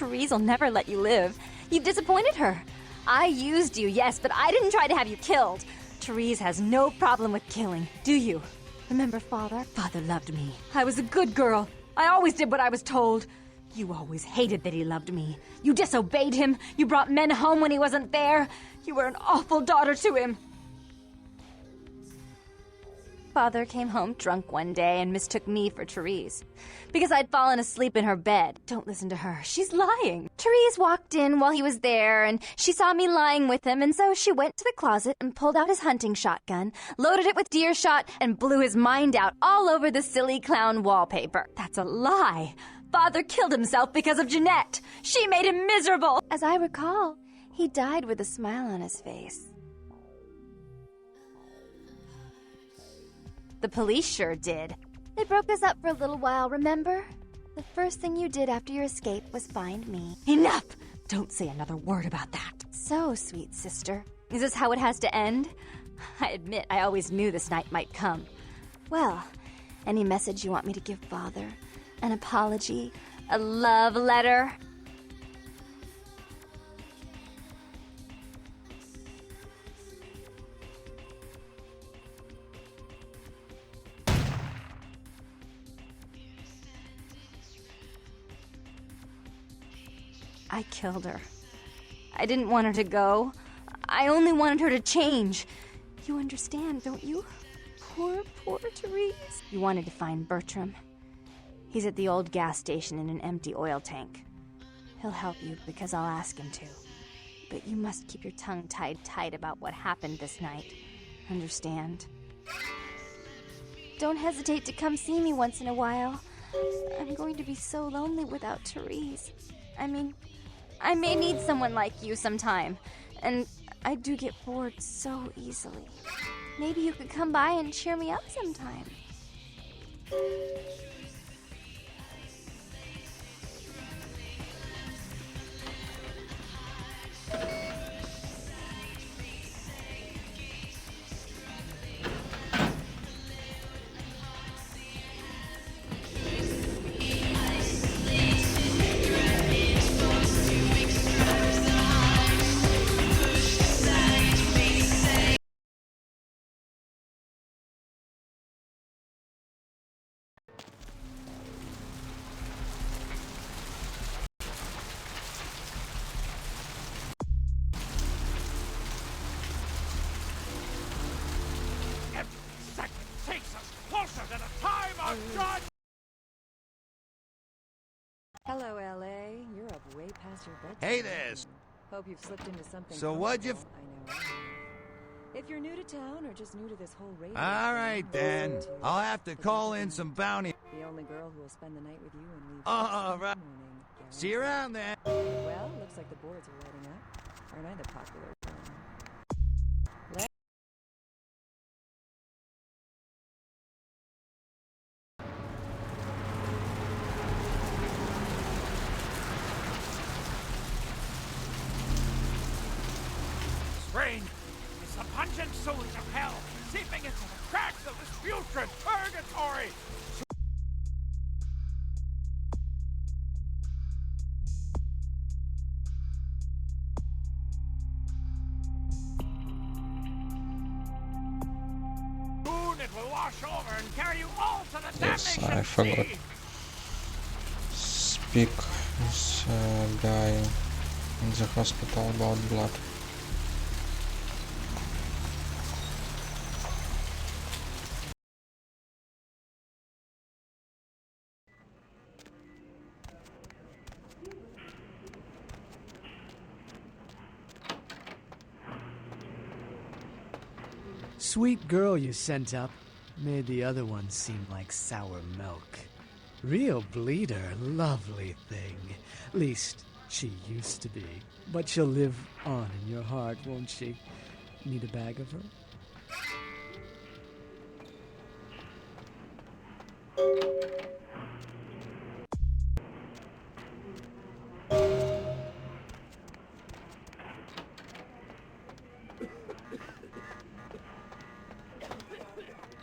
Speaker 11: Therese will never let you live. You've disappointed her. I used you, yes, but I didn't try to have you killed. Therese has no problem with killing, do you? Remember Father? Father loved me. I was a good girl. I always did what I was told. You always hated that he loved me. You disobeyed him. You brought men home when he wasn't there. You were an awful daughter to him. Father came home drunk one day and mistook me for Therese. Because I'd fallen asleep in her bed. Don't listen to her. She's lying. Therese walked in while he was there, and she saw me lying with him, and so she went to the closet and pulled out his hunting shotgun, loaded it with deer shot, and blew his mind out all over the silly clown wallpaper. That's a lie. Father killed himself because of Jeanette. She made him miserable. As I recall, he died with a smile on his face. The police sure did. They broke us up for a little while, remember? The first thing you did after your escape was find me. Enough! Don't say another word about that. So, sweet sister, is this how it has to end? I admit I always knew this night might come. Well, any message you want me to give Father? An apology? A love letter? I killed her. I didn't want her to go. I only wanted her to change. You understand, don't you? Poor, poor Therese. You wanted to find Bertram. He's at the old gas station in an empty oil tank. He'll help you because I'll ask him to. But you must keep your tongue tied tight about what happened this night. Understand? Don't hesitate to come see me once in a while. I'm going to be so lonely without Therese. I mean, I may need someone like you sometime, and I do get bored so easily. Maybe you could come by and cheer me up sometime.
Speaker 5: God!
Speaker 6: Hello, LA. You're up way past your bedtime.
Speaker 2: Hey there.
Speaker 6: Hope you've slipped into something.
Speaker 2: So what'd you?
Speaker 6: I know. If you're new to town or just new to this whole radio
Speaker 2: All right then. I'll have to call in some bounty.
Speaker 6: The only girl who will spend the night with you and leave.
Speaker 2: All right.
Speaker 6: Morning,
Speaker 2: See you around then.
Speaker 6: well, looks like the boards are lighting up. Aren't I the popular one?
Speaker 5: Rain is the pungent sewage of hell, seeping into the cracks of this putrid purgatory. Soon it will wash over and carry you all to the
Speaker 1: Yes,
Speaker 5: damnation
Speaker 1: I forgot.
Speaker 5: sea.
Speaker 1: Speak this guy in the hospital about blood.
Speaker 16: Sweet girl you sent up made the other one seem like sour milk. Real bleeder, lovely thing. Least she used to be. But she'll live on in your heart, won't she? Need a bag of her?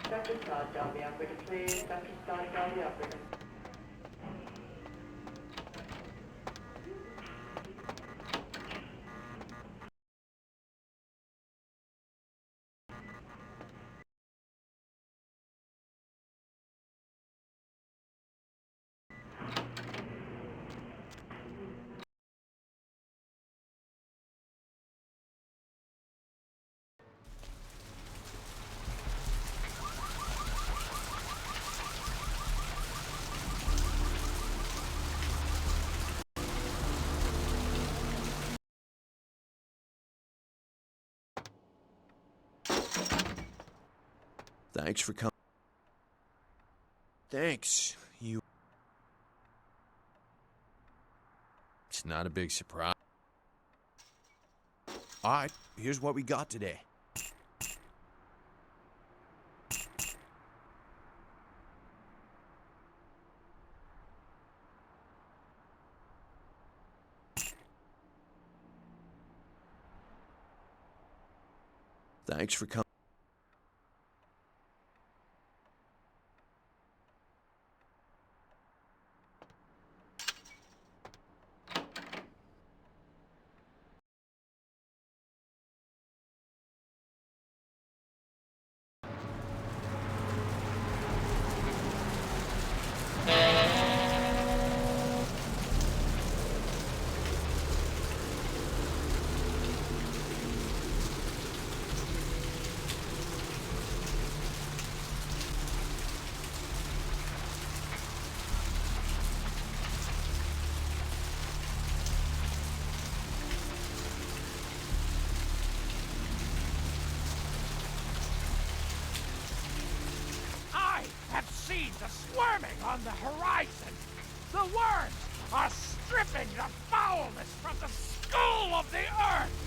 Speaker 13: Dr. Todd, dial the operator, please. Dr. Todd, dial the operator.
Speaker 17: Thanks for coming. Thanks. You. It's not a big surprise. All right, here's what we got today. Thanks for coming.
Speaker 5: I have seen the squirming on the horizon. The worms are stripping the foulness from the skull of the earth.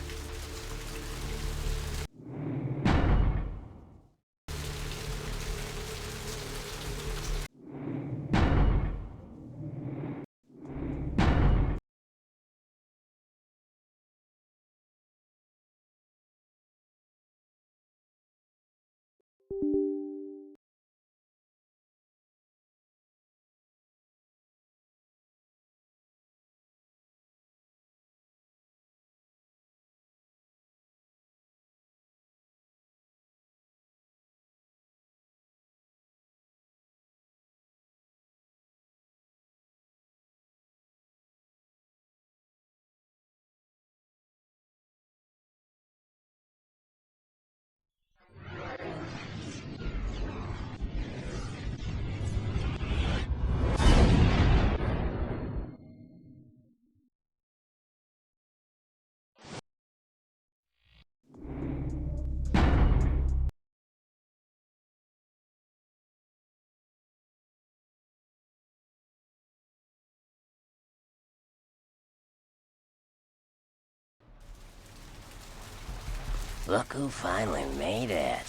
Speaker 18: Look who finally made it.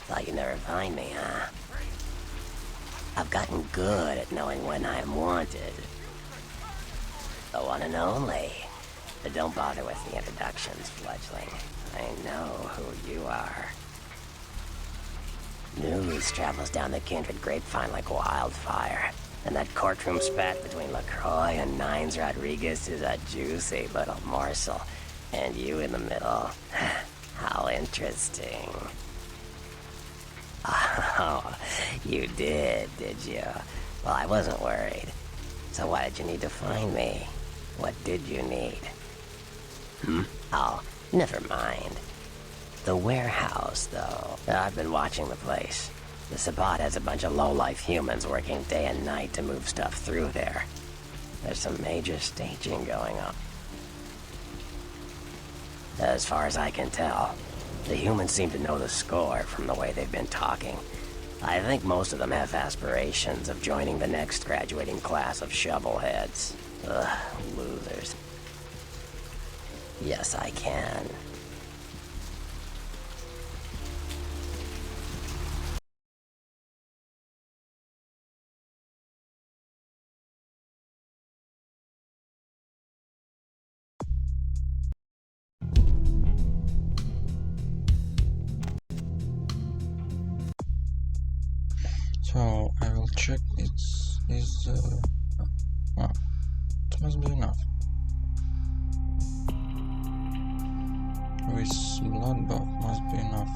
Speaker 18: Thought you'd never find me, huh? I've gotten good at knowing when I'm wanted. The one and only. But don't bother with the introductions, fledgling. I know who you are. News travels down the Kindred grapevine like wildfire. And that courtroom spat between LaCroix and Nines Rodriguez is a juicy little morsel. And you in the middle. How interesting. Oh, you did you? Well, I wasn't worried. So why did you need to find me? What did you need? Oh, never mind. The warehouse, though. I've been watching the place. The Sabbat has a bunch of low-life humans working day and night to move stuff through there. There's some major staging going on. As far as I can tell, the humans seem to know the score from the way they've been talking. I think most of them have aspirations of joining the next graduating class of shovelheads. Ugh, losers. Yes, I can.
Speaker 1: So I will check it must be enough. With blood buff must be enough.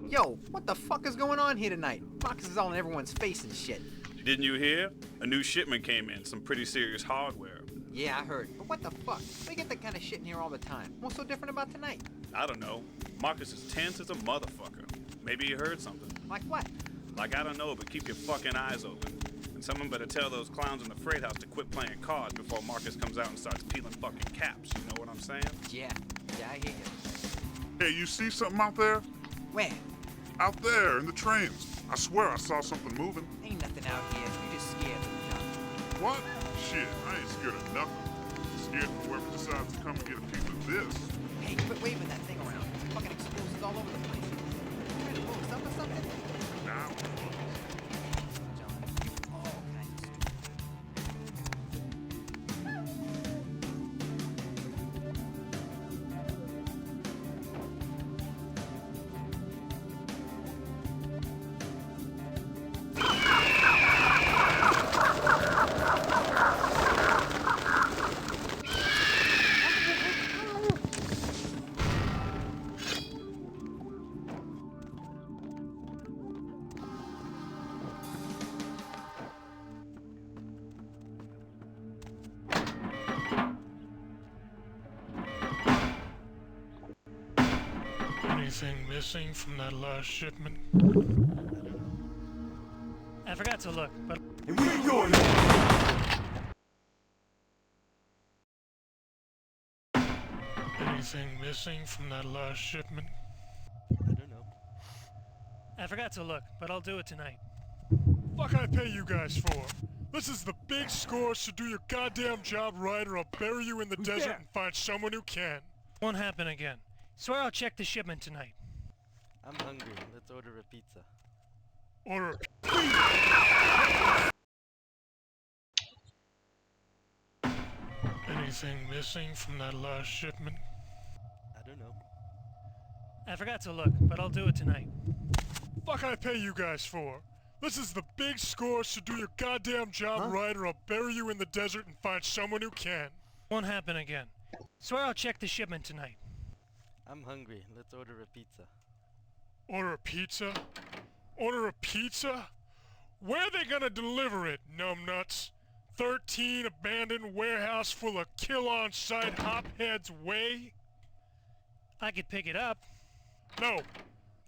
Speaker 19: Yo, what the fuck is going on here tonight? Marcus is all in everyone's face and shit.
Speaker 20: Didn't you hear? A new shipment came in, some pretty serious hardware.
Speaker 19: Yeah, I heard. But what the fuck? We get that kind of shit in here all the time. What's so different about tonight?
Speaker 20: I don't know. Marcus is tense as a motherfucker. Maybe you heard something.
Speaker 19: Like what?
Speaker 20: Like, I don't know, but keep your fucking eyes open. And someone better tell those clowns in the freight house to quit playing cards before Marcus comes out and starts peeling fucking caps. You know what I'm saying?
Speaker 19: Yeah, I hear you.
Speaker 21: Hey, you see something out there?
Speaker 19: Where?
Speaker 21: Out there, in the trains. I swear I saw something moving.
Speaker 19: Ain't nothing out here. You're just scared of the dark.
Speaker 21: What? Shit, I ain't scared of nothing. Scared of whoever decides to come and get a piece of this.
Speaker 19: Hey, quit waving that thing around. Fucking explosives all over the place. You ready to blow us up or something?
Speaker 21: Now.
Speaker 7: Anything missing from that last shipment?
Speaker 22: I forgot to look, but...
Speaker 7: Hey, where you going? Anything missing from that last shipment?
Speaker 22: I don't know. I forgot to look, but I'll do it tonight.
Speaker 7: Fuck I pay you guys for? This is the big score, so do your goddamn job right or I'll bury you in the desert and find someone who can.
Speaker 22: Won't happen again. Swear I'll check the shipment tonight.
Speaker 23: I'm hungry. Let's order a pizza.
Speaker 7: Order Anything missing from that last shipment?
Speaker 23: I don't know.
Speaker 22: I forgot to look, but I'll do it tonight.
Speaker 7: Fuck I pay you guys for? This is the big score, so do your goddamn job right or I'll bury you in the desert and find someone who can.
Speaker 22: Won't happen again. Swear I'll check the shipment tonight.
Speaker 23: I'm hungry. Let's order a pizza.
Speaker 7: Order a pizza? Order a pizza? Where are they gonna deliver it, numbnuts?
Speaker 5: 13 abandoned warehouse full of kill-on-site hopheads way? I could pick it up. No.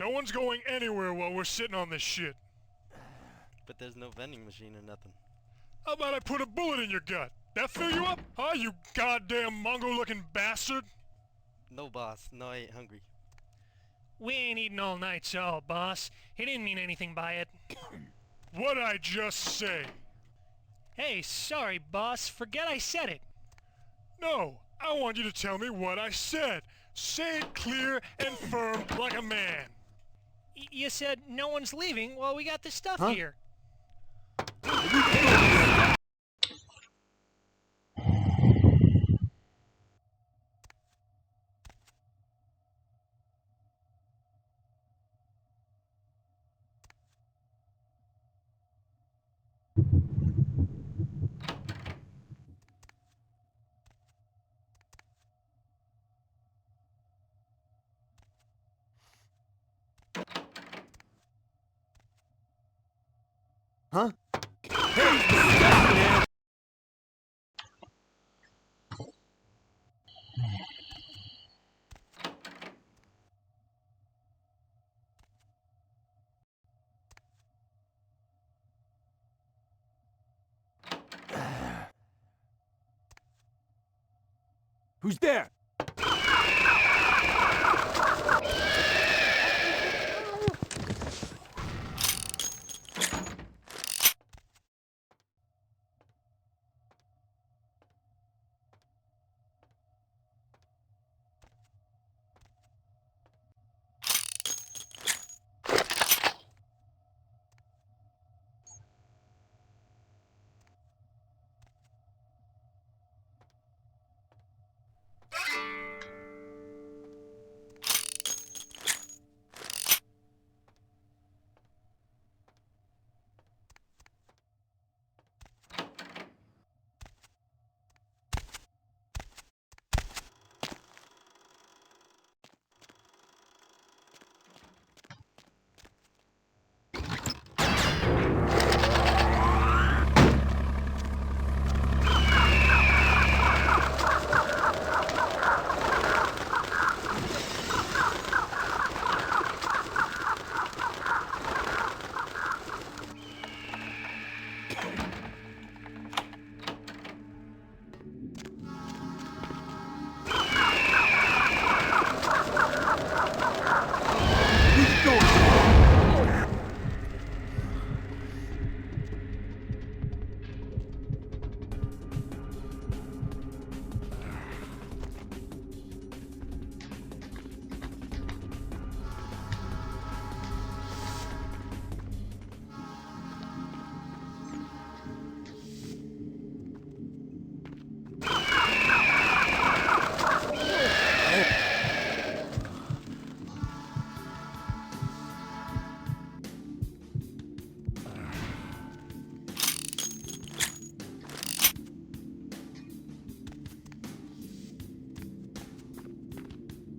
Speaker 5: No one's going anywhere while we're sitting on this shit.
Speaker 23: But there's no vending machine or nothing.
Speaker 5: How about I put a bullet in your gut? That fill you up? Huh, you goddamn Mongo-looking bastard?
Speaker 23: No, boss. No, I ain't hungry.
Speaker 5: We ain't eating all night, so, boss. He didn't mean anything by it. What'd I just say? Hey, sorry, boss. Forget I said it. No, I want you to tell me what I said. Say it clear and firm like a man. You said no one's leaving while we got this stuff here.
Speaker 12: Huh? Who's there?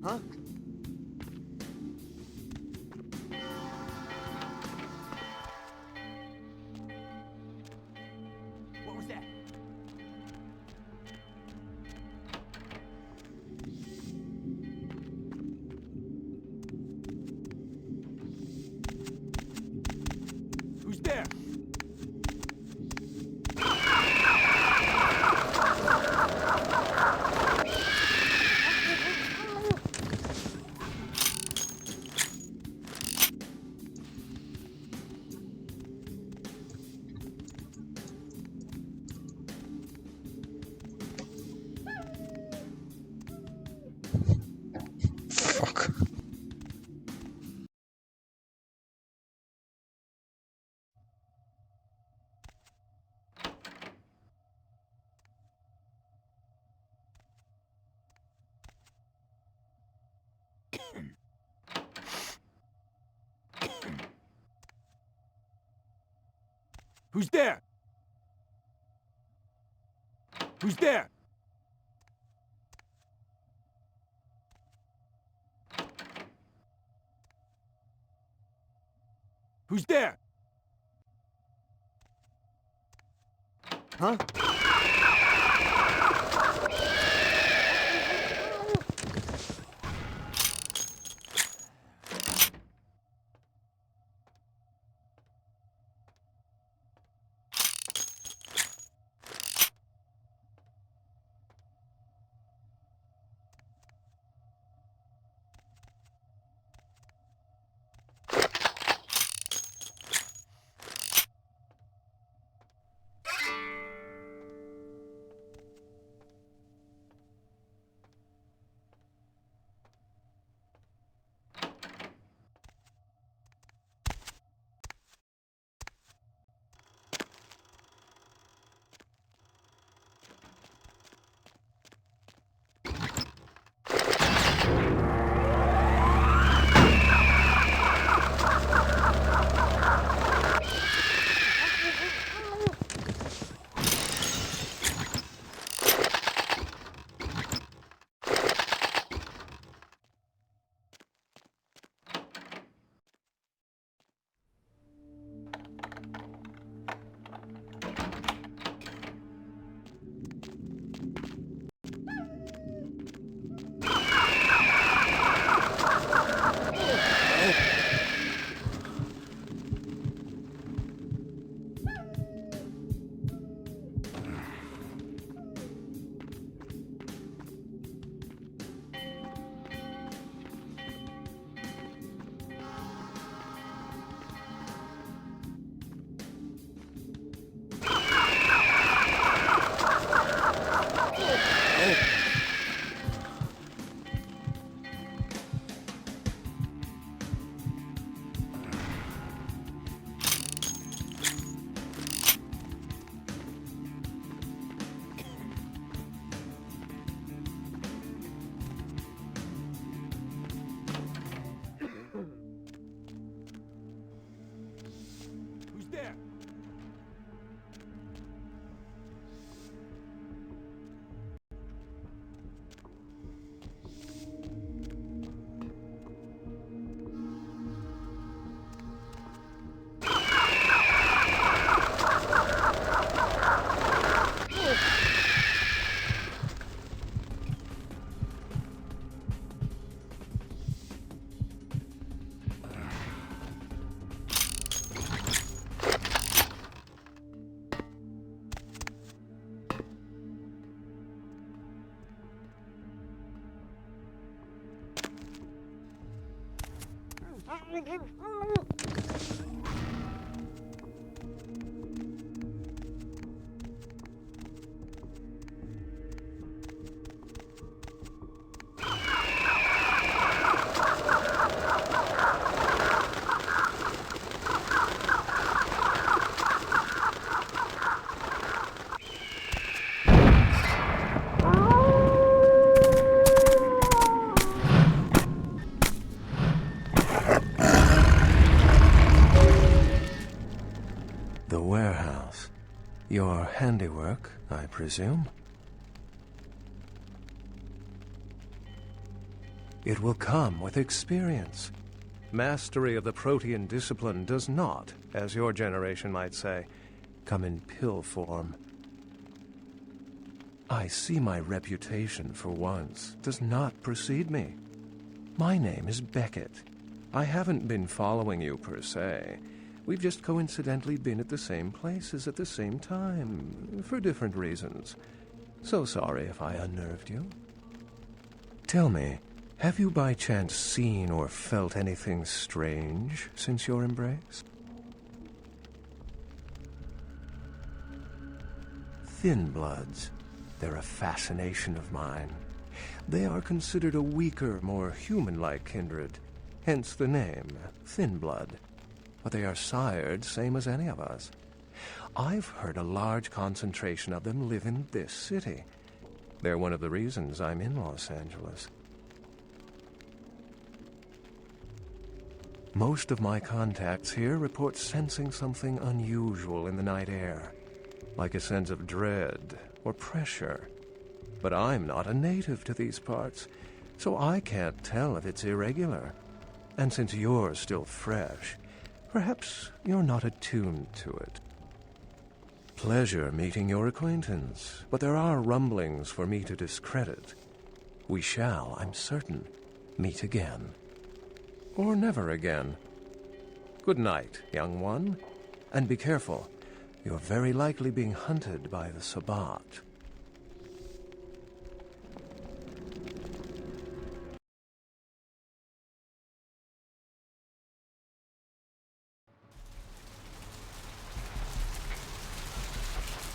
Speaker 12: Huh? What was that? Who's there?
Speaker 1: Fuck.
Speaker 12: Who's there? Who's there? Who's there?
Speaker 19: Huh?
Speaker 8: Who's there?
Speaker 3: The warehouse. Your handiwork, I presume? It will come with experience. Mastery of the Protean discipline does not, as your generation might say, come in pill form. I see my reputation, for once, does not precede me. My name is Beckett. I haven't been following you, per se. We've just coincidentally been at the same places at the same time, for different reasons. So sorry if I unnerved you. Tell me, have you by chance seen or felt anything strange since your embrace? Thin bloods. They're a fascination of mine. They are considered a weaker, more human-like kindred, hence the name, Thin Blood. But they are sired same as any of us. I've heard a large concentration of them live in this city. They're one of the reasons I'm in Los Angeles. Most of my contacts here report sensing something unusual in the night air, like a sense of dread or pressure. But I'm not a native to these parts, so I can't tell if it's irregular. And since you're still fresh, perhaps you're not attuned to it. pleasure meeting your acquaintance, but there are rumblings for me to discredit. We shall, I'm certain, meet again. Or never again. Good night, young one, and be careful. You're very likely being hunted by the Sabbat.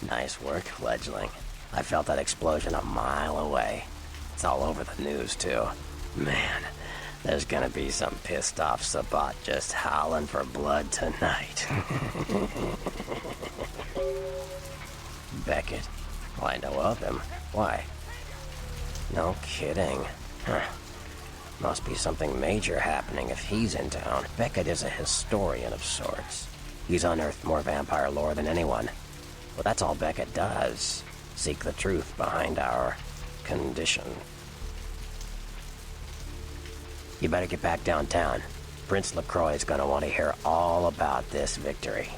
Speaker 18: Nice work, fledgling. I felt that explosion a mile away. It's all over the news, too. Man, there's gonna be some pissed-off Sabbat just howling for blood tonight. Beckett? Well, I know of him. Why? No kidding. Huh. Must be something major happening if he's in town. Beckett is a historian of sorts. He's unearthed more vampire lore than anyone. Well, that's all Beckett does. Seek the truth behind our condition. You better get back downtown. Prince LaCroix is gonna want to hear all about this victory.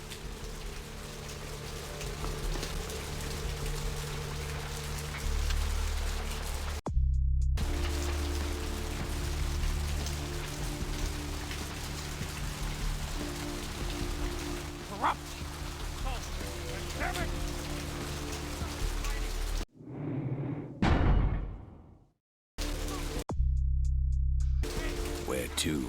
Speaker 9: Where to?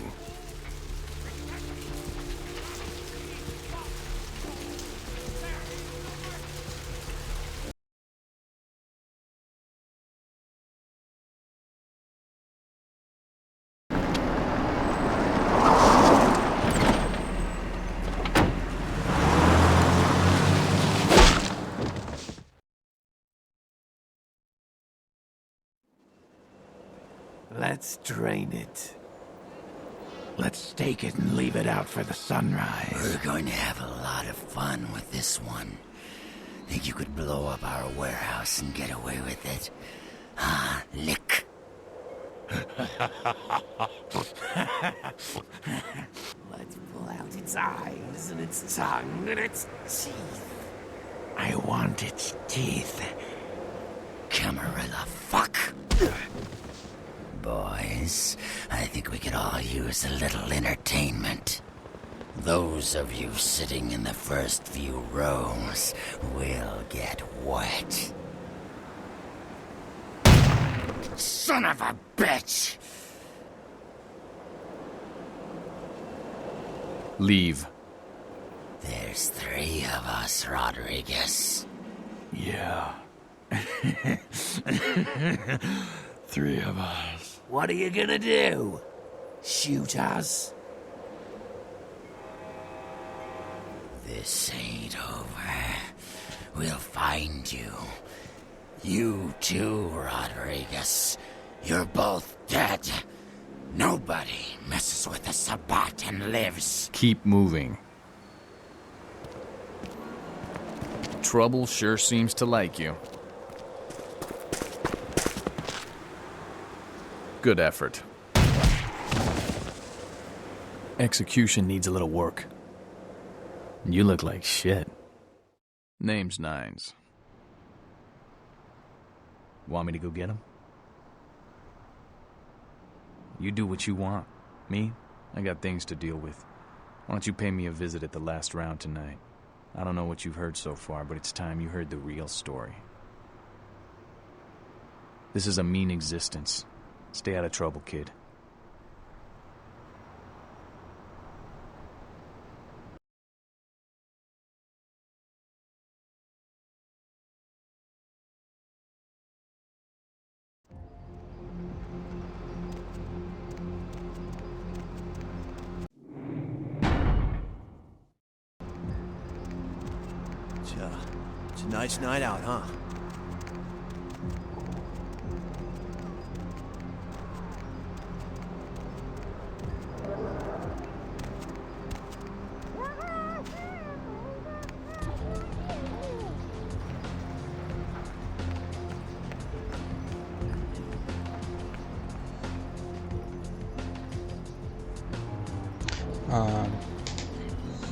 Speaker 10: Let's drain it. Let's stake it and leave it out for the sunrise.
Speaker 14: We're going to have a lot of fun with this one. Think you could blow up our warehouse and get away with it? Ah, lick.
Speaker 10: Let's pull out its eyes and its tongue and its teeth. I want its teeth.
Speaker 14: Camarilla, fuck. Boys, I think we could all use a little entertainment. Those of you sitting in the first few rows will get wet. Son of a bitch!
Speaker 9: Leave.
Speaker 14: There's 3 of us, Rodriguez.
Speaker 10: Yeah. 3 of us. What are you gonna do? Shoot us?
Speaker 14: This ain't over. We'll find you. You too, Rodriguez. You're both dead. Nobody messes with the Sabbat and lives.
Speaker 9: Keep moving. Trouble sure seems to like you. Good effort. Execution needs a little work. You look like shit. Name's Nines. Want me to go get him? You do what you want. Me? I got things to deal with. Why don't you pay me a visit at the last round tonight? I don't know what you've heard so far, but it's time you heard the real story. This is a mean existence. Stay out of trouble, kid.
Speaker 17: It's a nice night out, huh?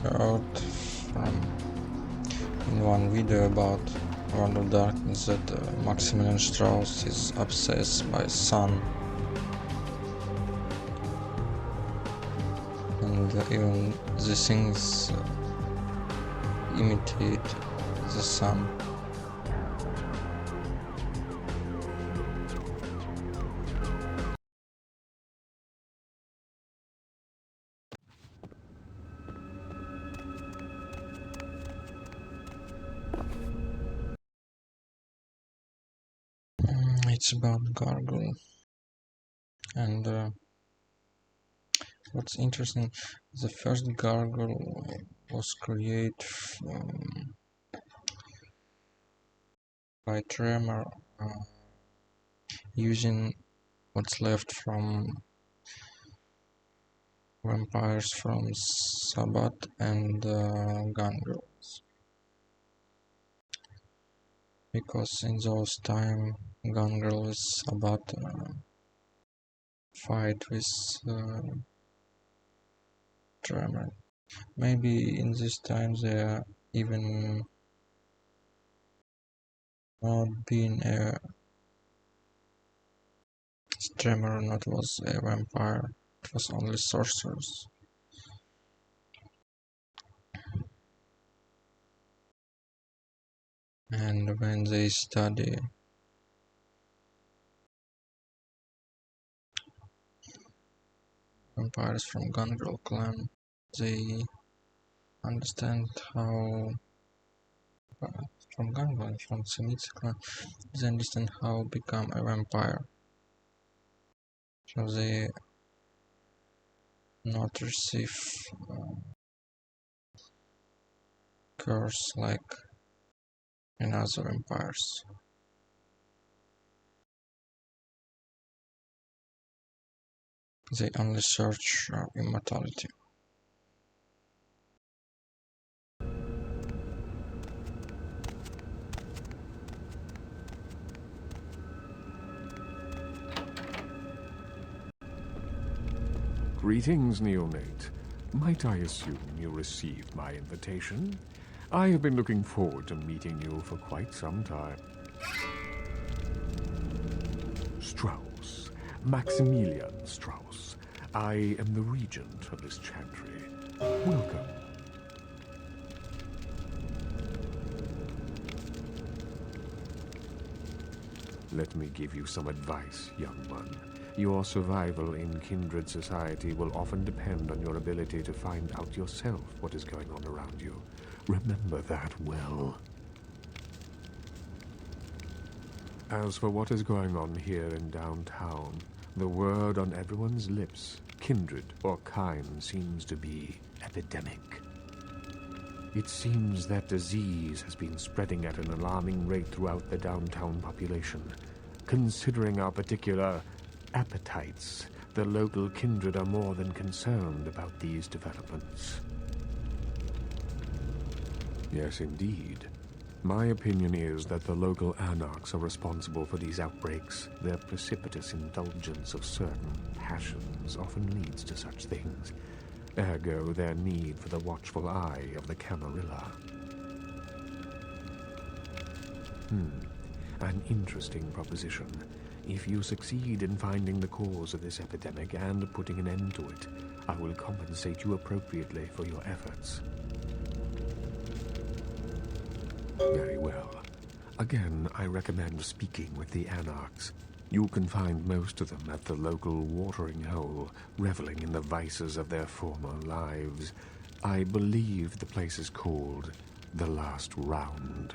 Speaker 1: Heard from in one video about World of Darkness that Maximilian Strauss is obsessed by sun, and even the things imitate the sun. It's about Gangrel, and what's interesting, the first Gangrel was created by Tremor using what's left from vampires from Sabbath and Gangrels, because in those time Gangrel and Sabbath fight with Tremor. Maybe in this time they are even not being a Tremor not was a vampire, it was only sorcerers. And when they study vampires from Gangrel clan, they understand how from Gangrel, from Semitic clan, they understand how become a vampire. So they not receive curse like in other vampires. They only search immortality.
Speaker 3: Greetings, neonate. Might I assume you received my invitation? I have been looking forward to meeting you for quite some time. Strauss. Maximilian Strauss. I am the regent of this chantry. Welcome. Let me give you some advice, young one. Your survival in kindred society will often depend on your ability to find out yourself what is going on around you. Remember that well. As for what is going on here in downtown, the word on everyone's lips, kindred or kind, seems to be epidemic. It seems that disease has been spreading at an alarming rate throughout the downtown population. Considering our particular appetites, the local kindred are more than concerned about these developments. Yes, indeed. My opinion is that the local anarchs are responsible for these outbreaks. Their precipitous indulgence of certain passions often leads to such things. Ergo, their need for the watchful eye of the Camarilla. An interesting proposition. If you succeed in finding the cause of this epidemic and putting an end to it, I will compensate you appropriately for your efforts. Very well. Again, I recommend speaking with the anarchs. You can find most of them at the local watering hole, reveling in the vices of their former lives. I believe the place is called The Last Round.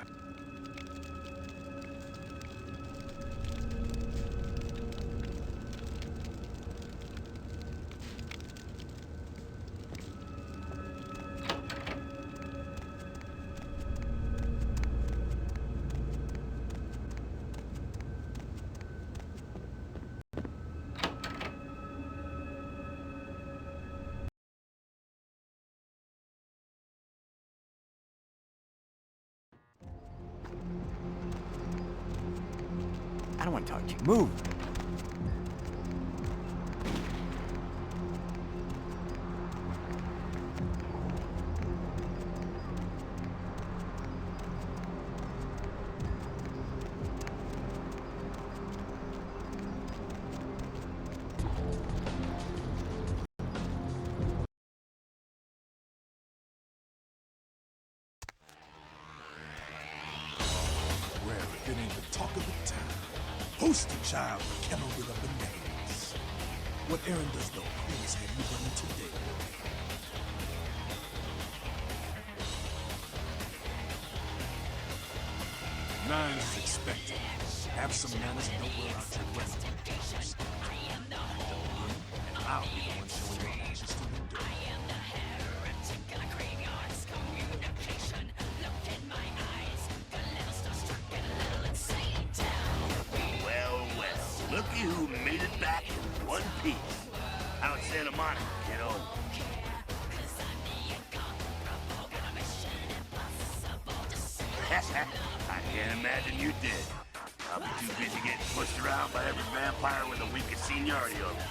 Speaker 19: I don't want to talk to you. Move!
Speaker 12: ain't the talk of the town. Poster child for Camarilla bananas. What errand does the prince have you running today? Nines is expected. Have some manners and know where out your weapon. And I'll be the one showing your actions to endure.
Speaker 4: Well, looky who made it back in one piece. Out in Santa Monica, kiddo. I can't imagine you did. I'll be too busy getting pushed around by every vampire with the weakest seniority on them.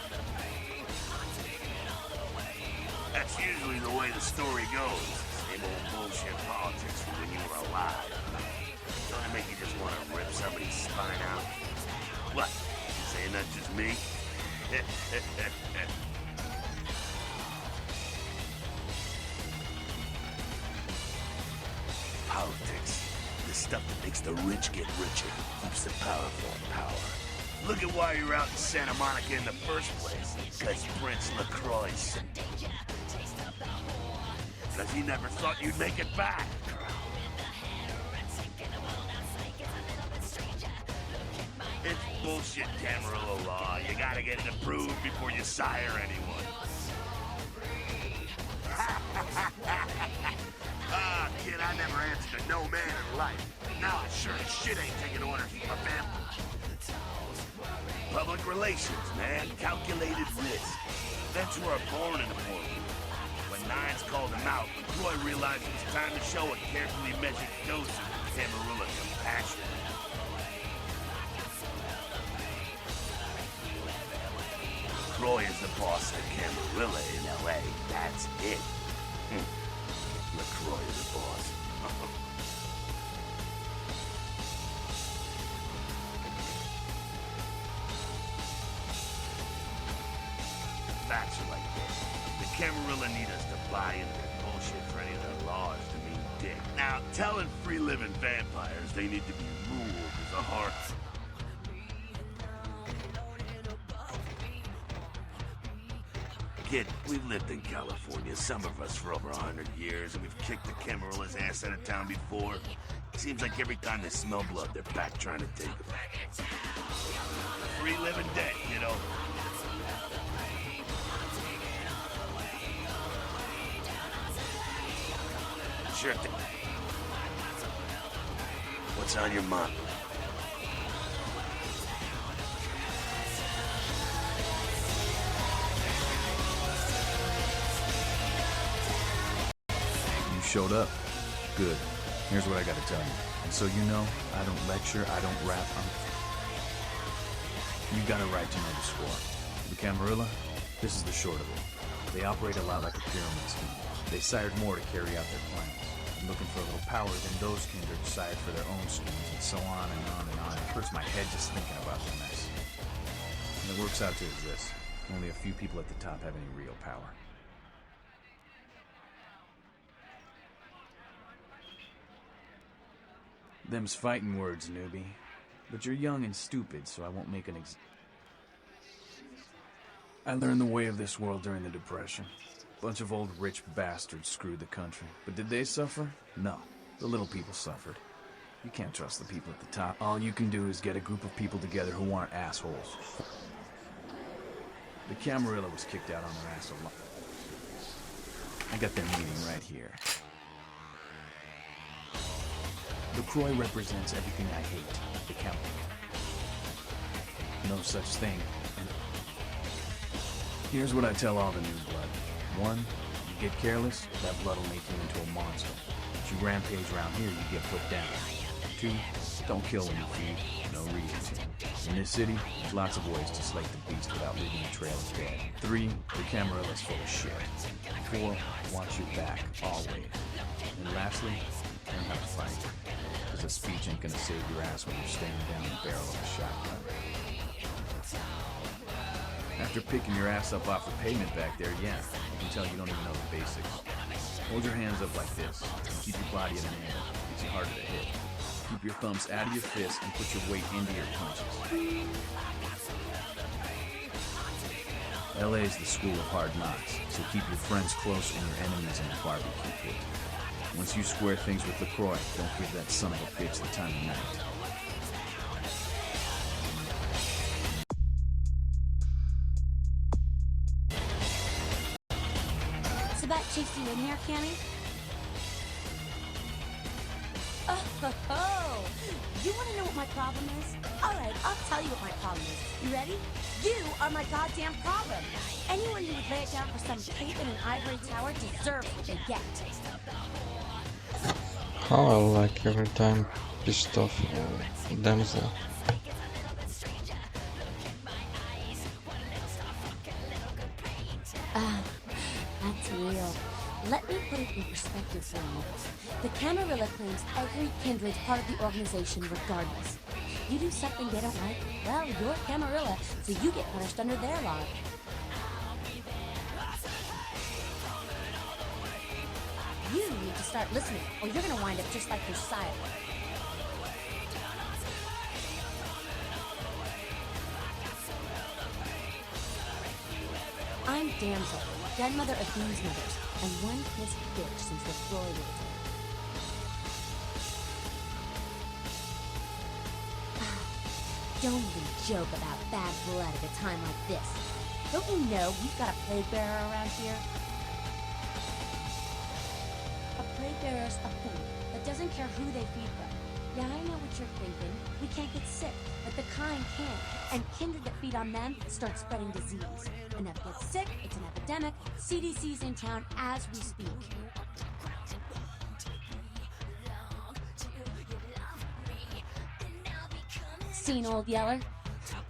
Speaker 4: That's usually the way the story goes. Same old bullshit politics from when you were alive. Don't it make you just want to rip somebody's spine out? What? Saying that's just me? Politics. The stuff that makes the rich get richer, keeps the powerful in power. Look at why you're out in Santa Monica in the first place. Because Prince LaCroix. Because he never thought you'd make it back. It's bullshit Camarilla law. You gotta get it approved before you sire anyone. Ah, kid, I never answered to no man in life. Now I sure as shit ain't taking orders from a vampire. Public relations, man. Calculated risk. Vents were born in the boardroom. When Nines called him out, Roy realized it was time to show a carefully measured dose of Camarilla compassion. Roy is the boss of Camarilla in L.A. That's it. LaCroix is the boss. Facts are like this. The Camarilla need us to buy into their bullshit for any of their laws to mean dick. Now, telling free-living vampires they need to be ruled is a hard... Kid, we've lived in California, some of us for over 100 years, and we've kicked the Camarilla's ass out of town before. Seems like every time they smell blood, they're back trying to take it. Free living dead, you know. Sure thing. What's on your mind?
Speaker 9: Showed up. Good. Here's what I gotta tell you. And so you know, I don't lecture, I don't rap, You got a right to know the score. The Camarilla, this is the short of it. They operate a lot like a pyramid scheme. They sired more to carry out their plans. And looking for a little power, then those kindred sired for their own schemes, and so on and on and on. It hurts my head just thinking about the mess. And it works out to is this. Only a few people at the top have any real power. Them's fighting words, newbie. But you're young and stupid, so I won't make an I learned the way of this world during the Depression. Bunch of old rich bastards screwed the country. But did they suffer? No. The little people suffered. You can't trust the people at the top. All you can do is get a group of people together who aren't assholes. The Camarilla was kicked out on their ass a lot. I got their meeting right here. LaCroix represents everything I hate. The Camarilla. No such thing. And here's what I tell all the new blood. 1, you get careless, that blood will make you into a monster. If you rampage around here, you get put down. 2, don't kill when you feed. No reason to. In this city, there's lots of ways to slay the beast without leaving a trail of dead. 3, the Camarilla's full of shit. 4, watch your back, always. And lastly, learn how to fight. Because a speech ain't gonna save your ass when you're standing down the barrel of a shotgun. After picking your ass up off the pavement back there, yeah, I can tell you don't even know the basics. Hold your hands up like this, and keep your body at an angle. Makes you harder to hit. Keep your thumbs out of your fists and put your weight into your punches. LA is the school of hard knocks, so keep your friends close and your enemies in the barbecue pit. Once you square things with LaCroix, don't give that son of a bitch the time of night.
Speaker 2: So that chased you in here, Cammy? Oh, you want to know what my problem is? Alright, I'll tell you what my problem is. You ready? You are my goddamn problem. Anyone who would lay it down for some cape in an ivory tower deserves what they get.
Speaker 1: How I like every time pissed off damsel.
Speaker 2: That's real. Let me put it in perspective for you. The Camarilla claims every kindred's part of the organization regardless. You do something they don't like, well, you're Camarilla, so you get punished under their law. You need to start listening, or you're gonna wind up just like your sire. I'm Damsel, grandmother of these mothers, and one pissed bitch since the Floyd days. Don't even joke about bad blood at a time like this. Don't you know we've got a plague bearer around here? A plague bearer's a thing that doesn't care who they feed them. Yeah, I know what you're thinking. We can't get sick, but the kind can. And kindred that feed on them start spreading disease. Enough get sick, it's an epidemic. CDC's in town as we speak. Seen Old Yeller?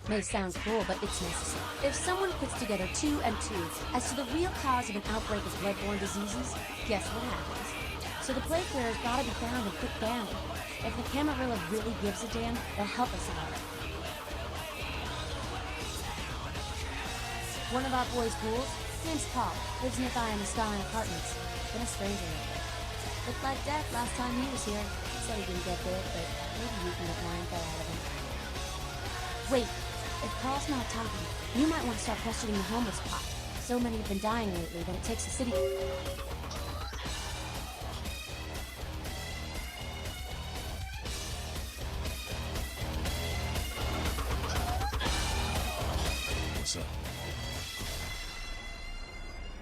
Speaker 2: May sound cool, but it's necessary. If someone puts together 2 and 2 as to the real cause of an outbreak of bloodborne diseases, guess what happens? So the plague bearer's gotta be found and put down. If the Camarilla really gives a damn, they'll help us out. One of our boys' ghouls, name's Paul, lives nearby in the Skyline Apartments. Been a stranger lately. Looked like death last time he was here. Said he didn't get bit, but maybe you can get more info out of him. Wait, if Paul's not talking, you might want to start questioning the homeless pot. So many have been dying lately that it takes the city...
Speaker 12: What's up?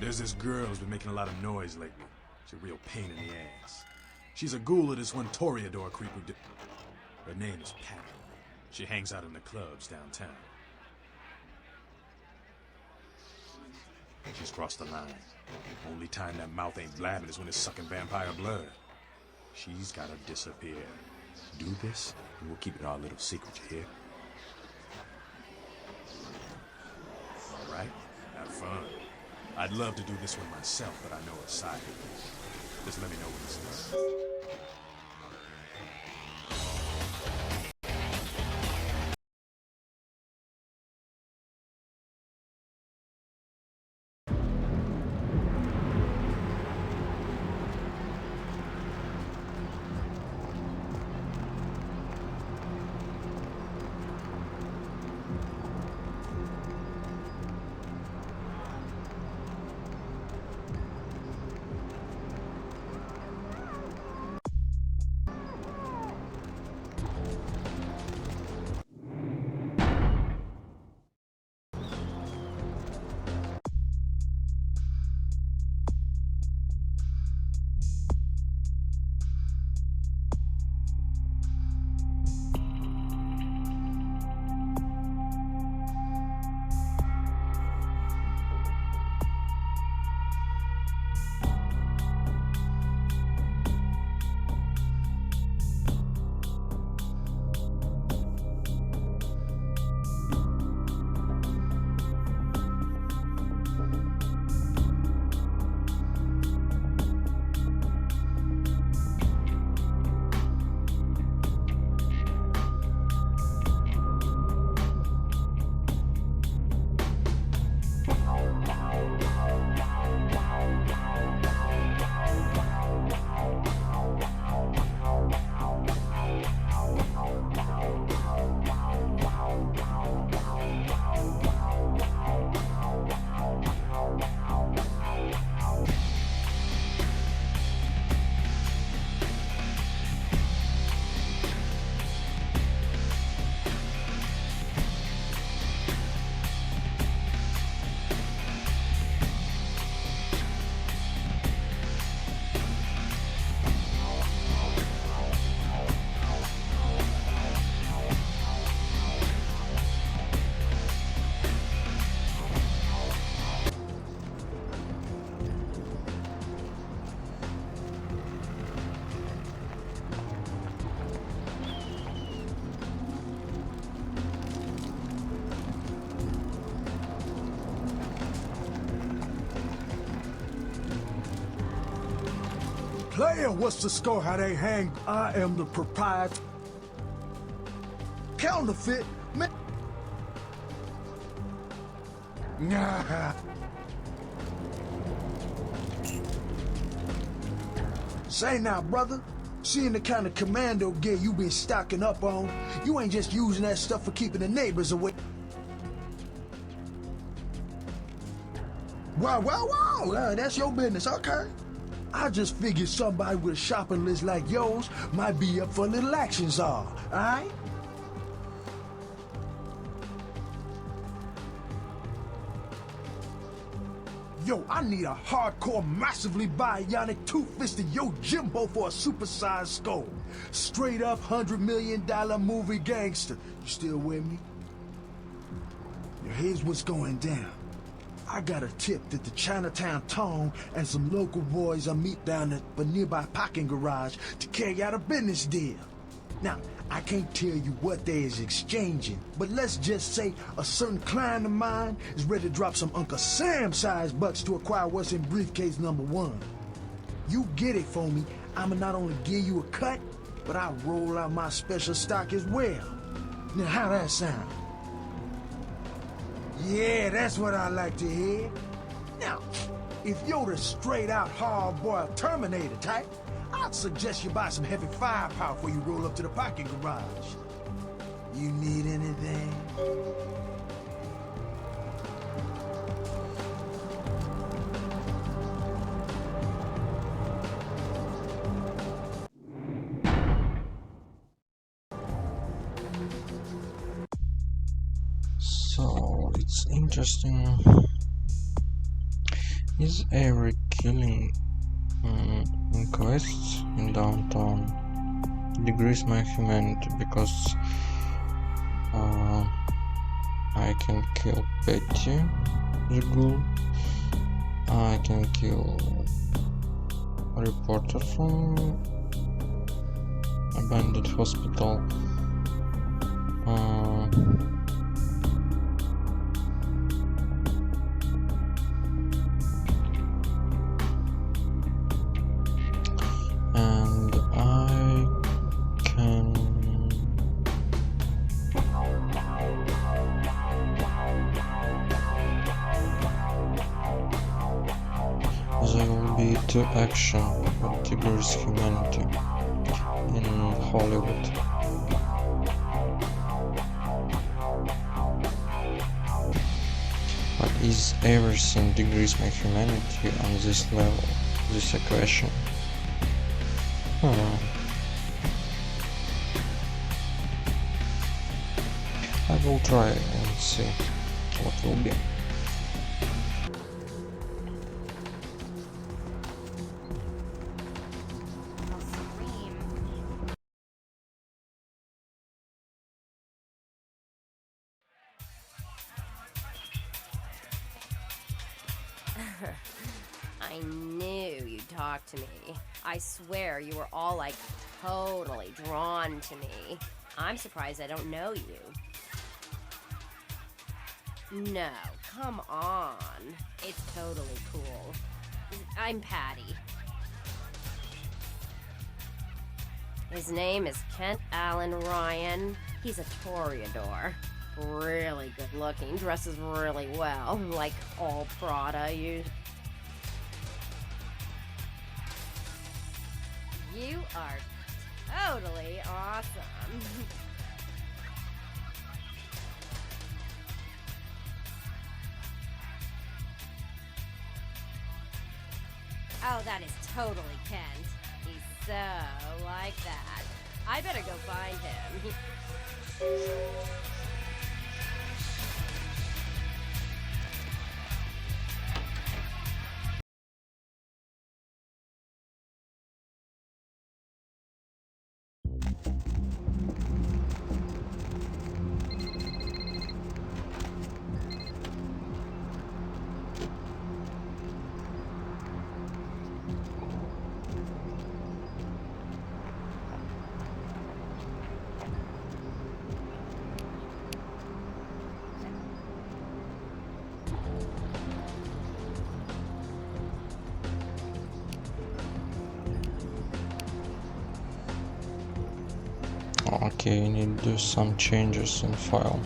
Speaker 12: There's this girl who's been making a lot of noise lately. She's a real pain in the ass. She's a ghoul of this one Toreador creep who did... Her name is Patty. She hangs out in the clubs downtown. She's crossed the line. Only time that mouth ain't blabbing is when it's sucking vampire blood. She's gotta disappear. Do this, and we'll keep it our little secret, you hear? All right? Have fun. I'd love to do this one myself, but I know a side. Just let me know when it's done.
Speaker 6: Player, what's the score? How they hang? I am the proprietor. Counterfeit? Man. Nah. Say now, brother. Seeing the kind of commando gear you been stocking up on, you ain't just using that stuff for keeping the neighbors away. Wow, that's your business, okay. I just figured somebody with a shopping list like yours might be up for a little action, czar, alright? Yo, I need a hardcore, massively bionic, two-fisted Yojimbo for a supersized skull. Straight up $100 million movie gangster. You still with me? Here's what's going down. I got a tip that the Chinatown Tone and some local boys are meet down at a nearby parking garage to carry out a business deal. Now, I can't tell you what they is exchanging, but let's just say a certain client of mine is ready to drop some Uncle Sam-sized bucks to acquire what's in briefcase number 1. You get it for me, I'ma not only give you a cut, but I'll roll out my special stock as well. Now, how that sound? Yeah, that's what I like to hear. Now, if you're the straight-out hard-boiled Terminator type, I'd suggest you buy some heavy firepower before you roll up to the parking garage. You need anything?
Speaker 1: So it's interesting. Is every killing in quests in downtown decrease my humanity because I can kill Betty the ghoul, I can kill a reporter from abandoned hospital, and I can there will be 2 action that triggers humanity in Hollywood. But is everything decrease my humanity on this level? This is a question. I will try and see what will be.
Speaker 11: I knew you'd talk to me. I swear you were all like totally drawn to me. I'm surprised I don't know you. No, come on. It's totally cool. I'm Patty. His name is Kent Allen Ryan. He's a toreador. Really good looking, dresses really well, like all Prada. You are totally awesome. Oh, that is totally Kent. He's so like that. I better go find him.
Speaker 1: Okay, I need to do some changes in file.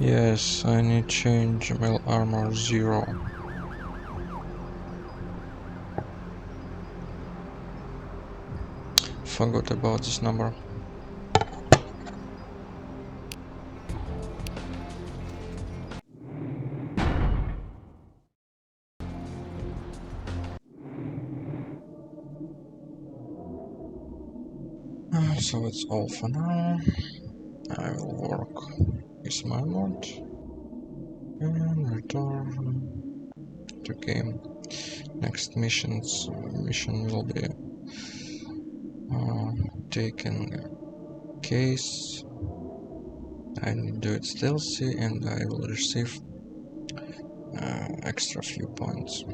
Speaker 1: Yes, I need change mail armor 0. Forgot about this number. So it's all for now. I will work with my mod and return to game. Next mission will be taking case. I need to do it stealthy and I will receive extra few points.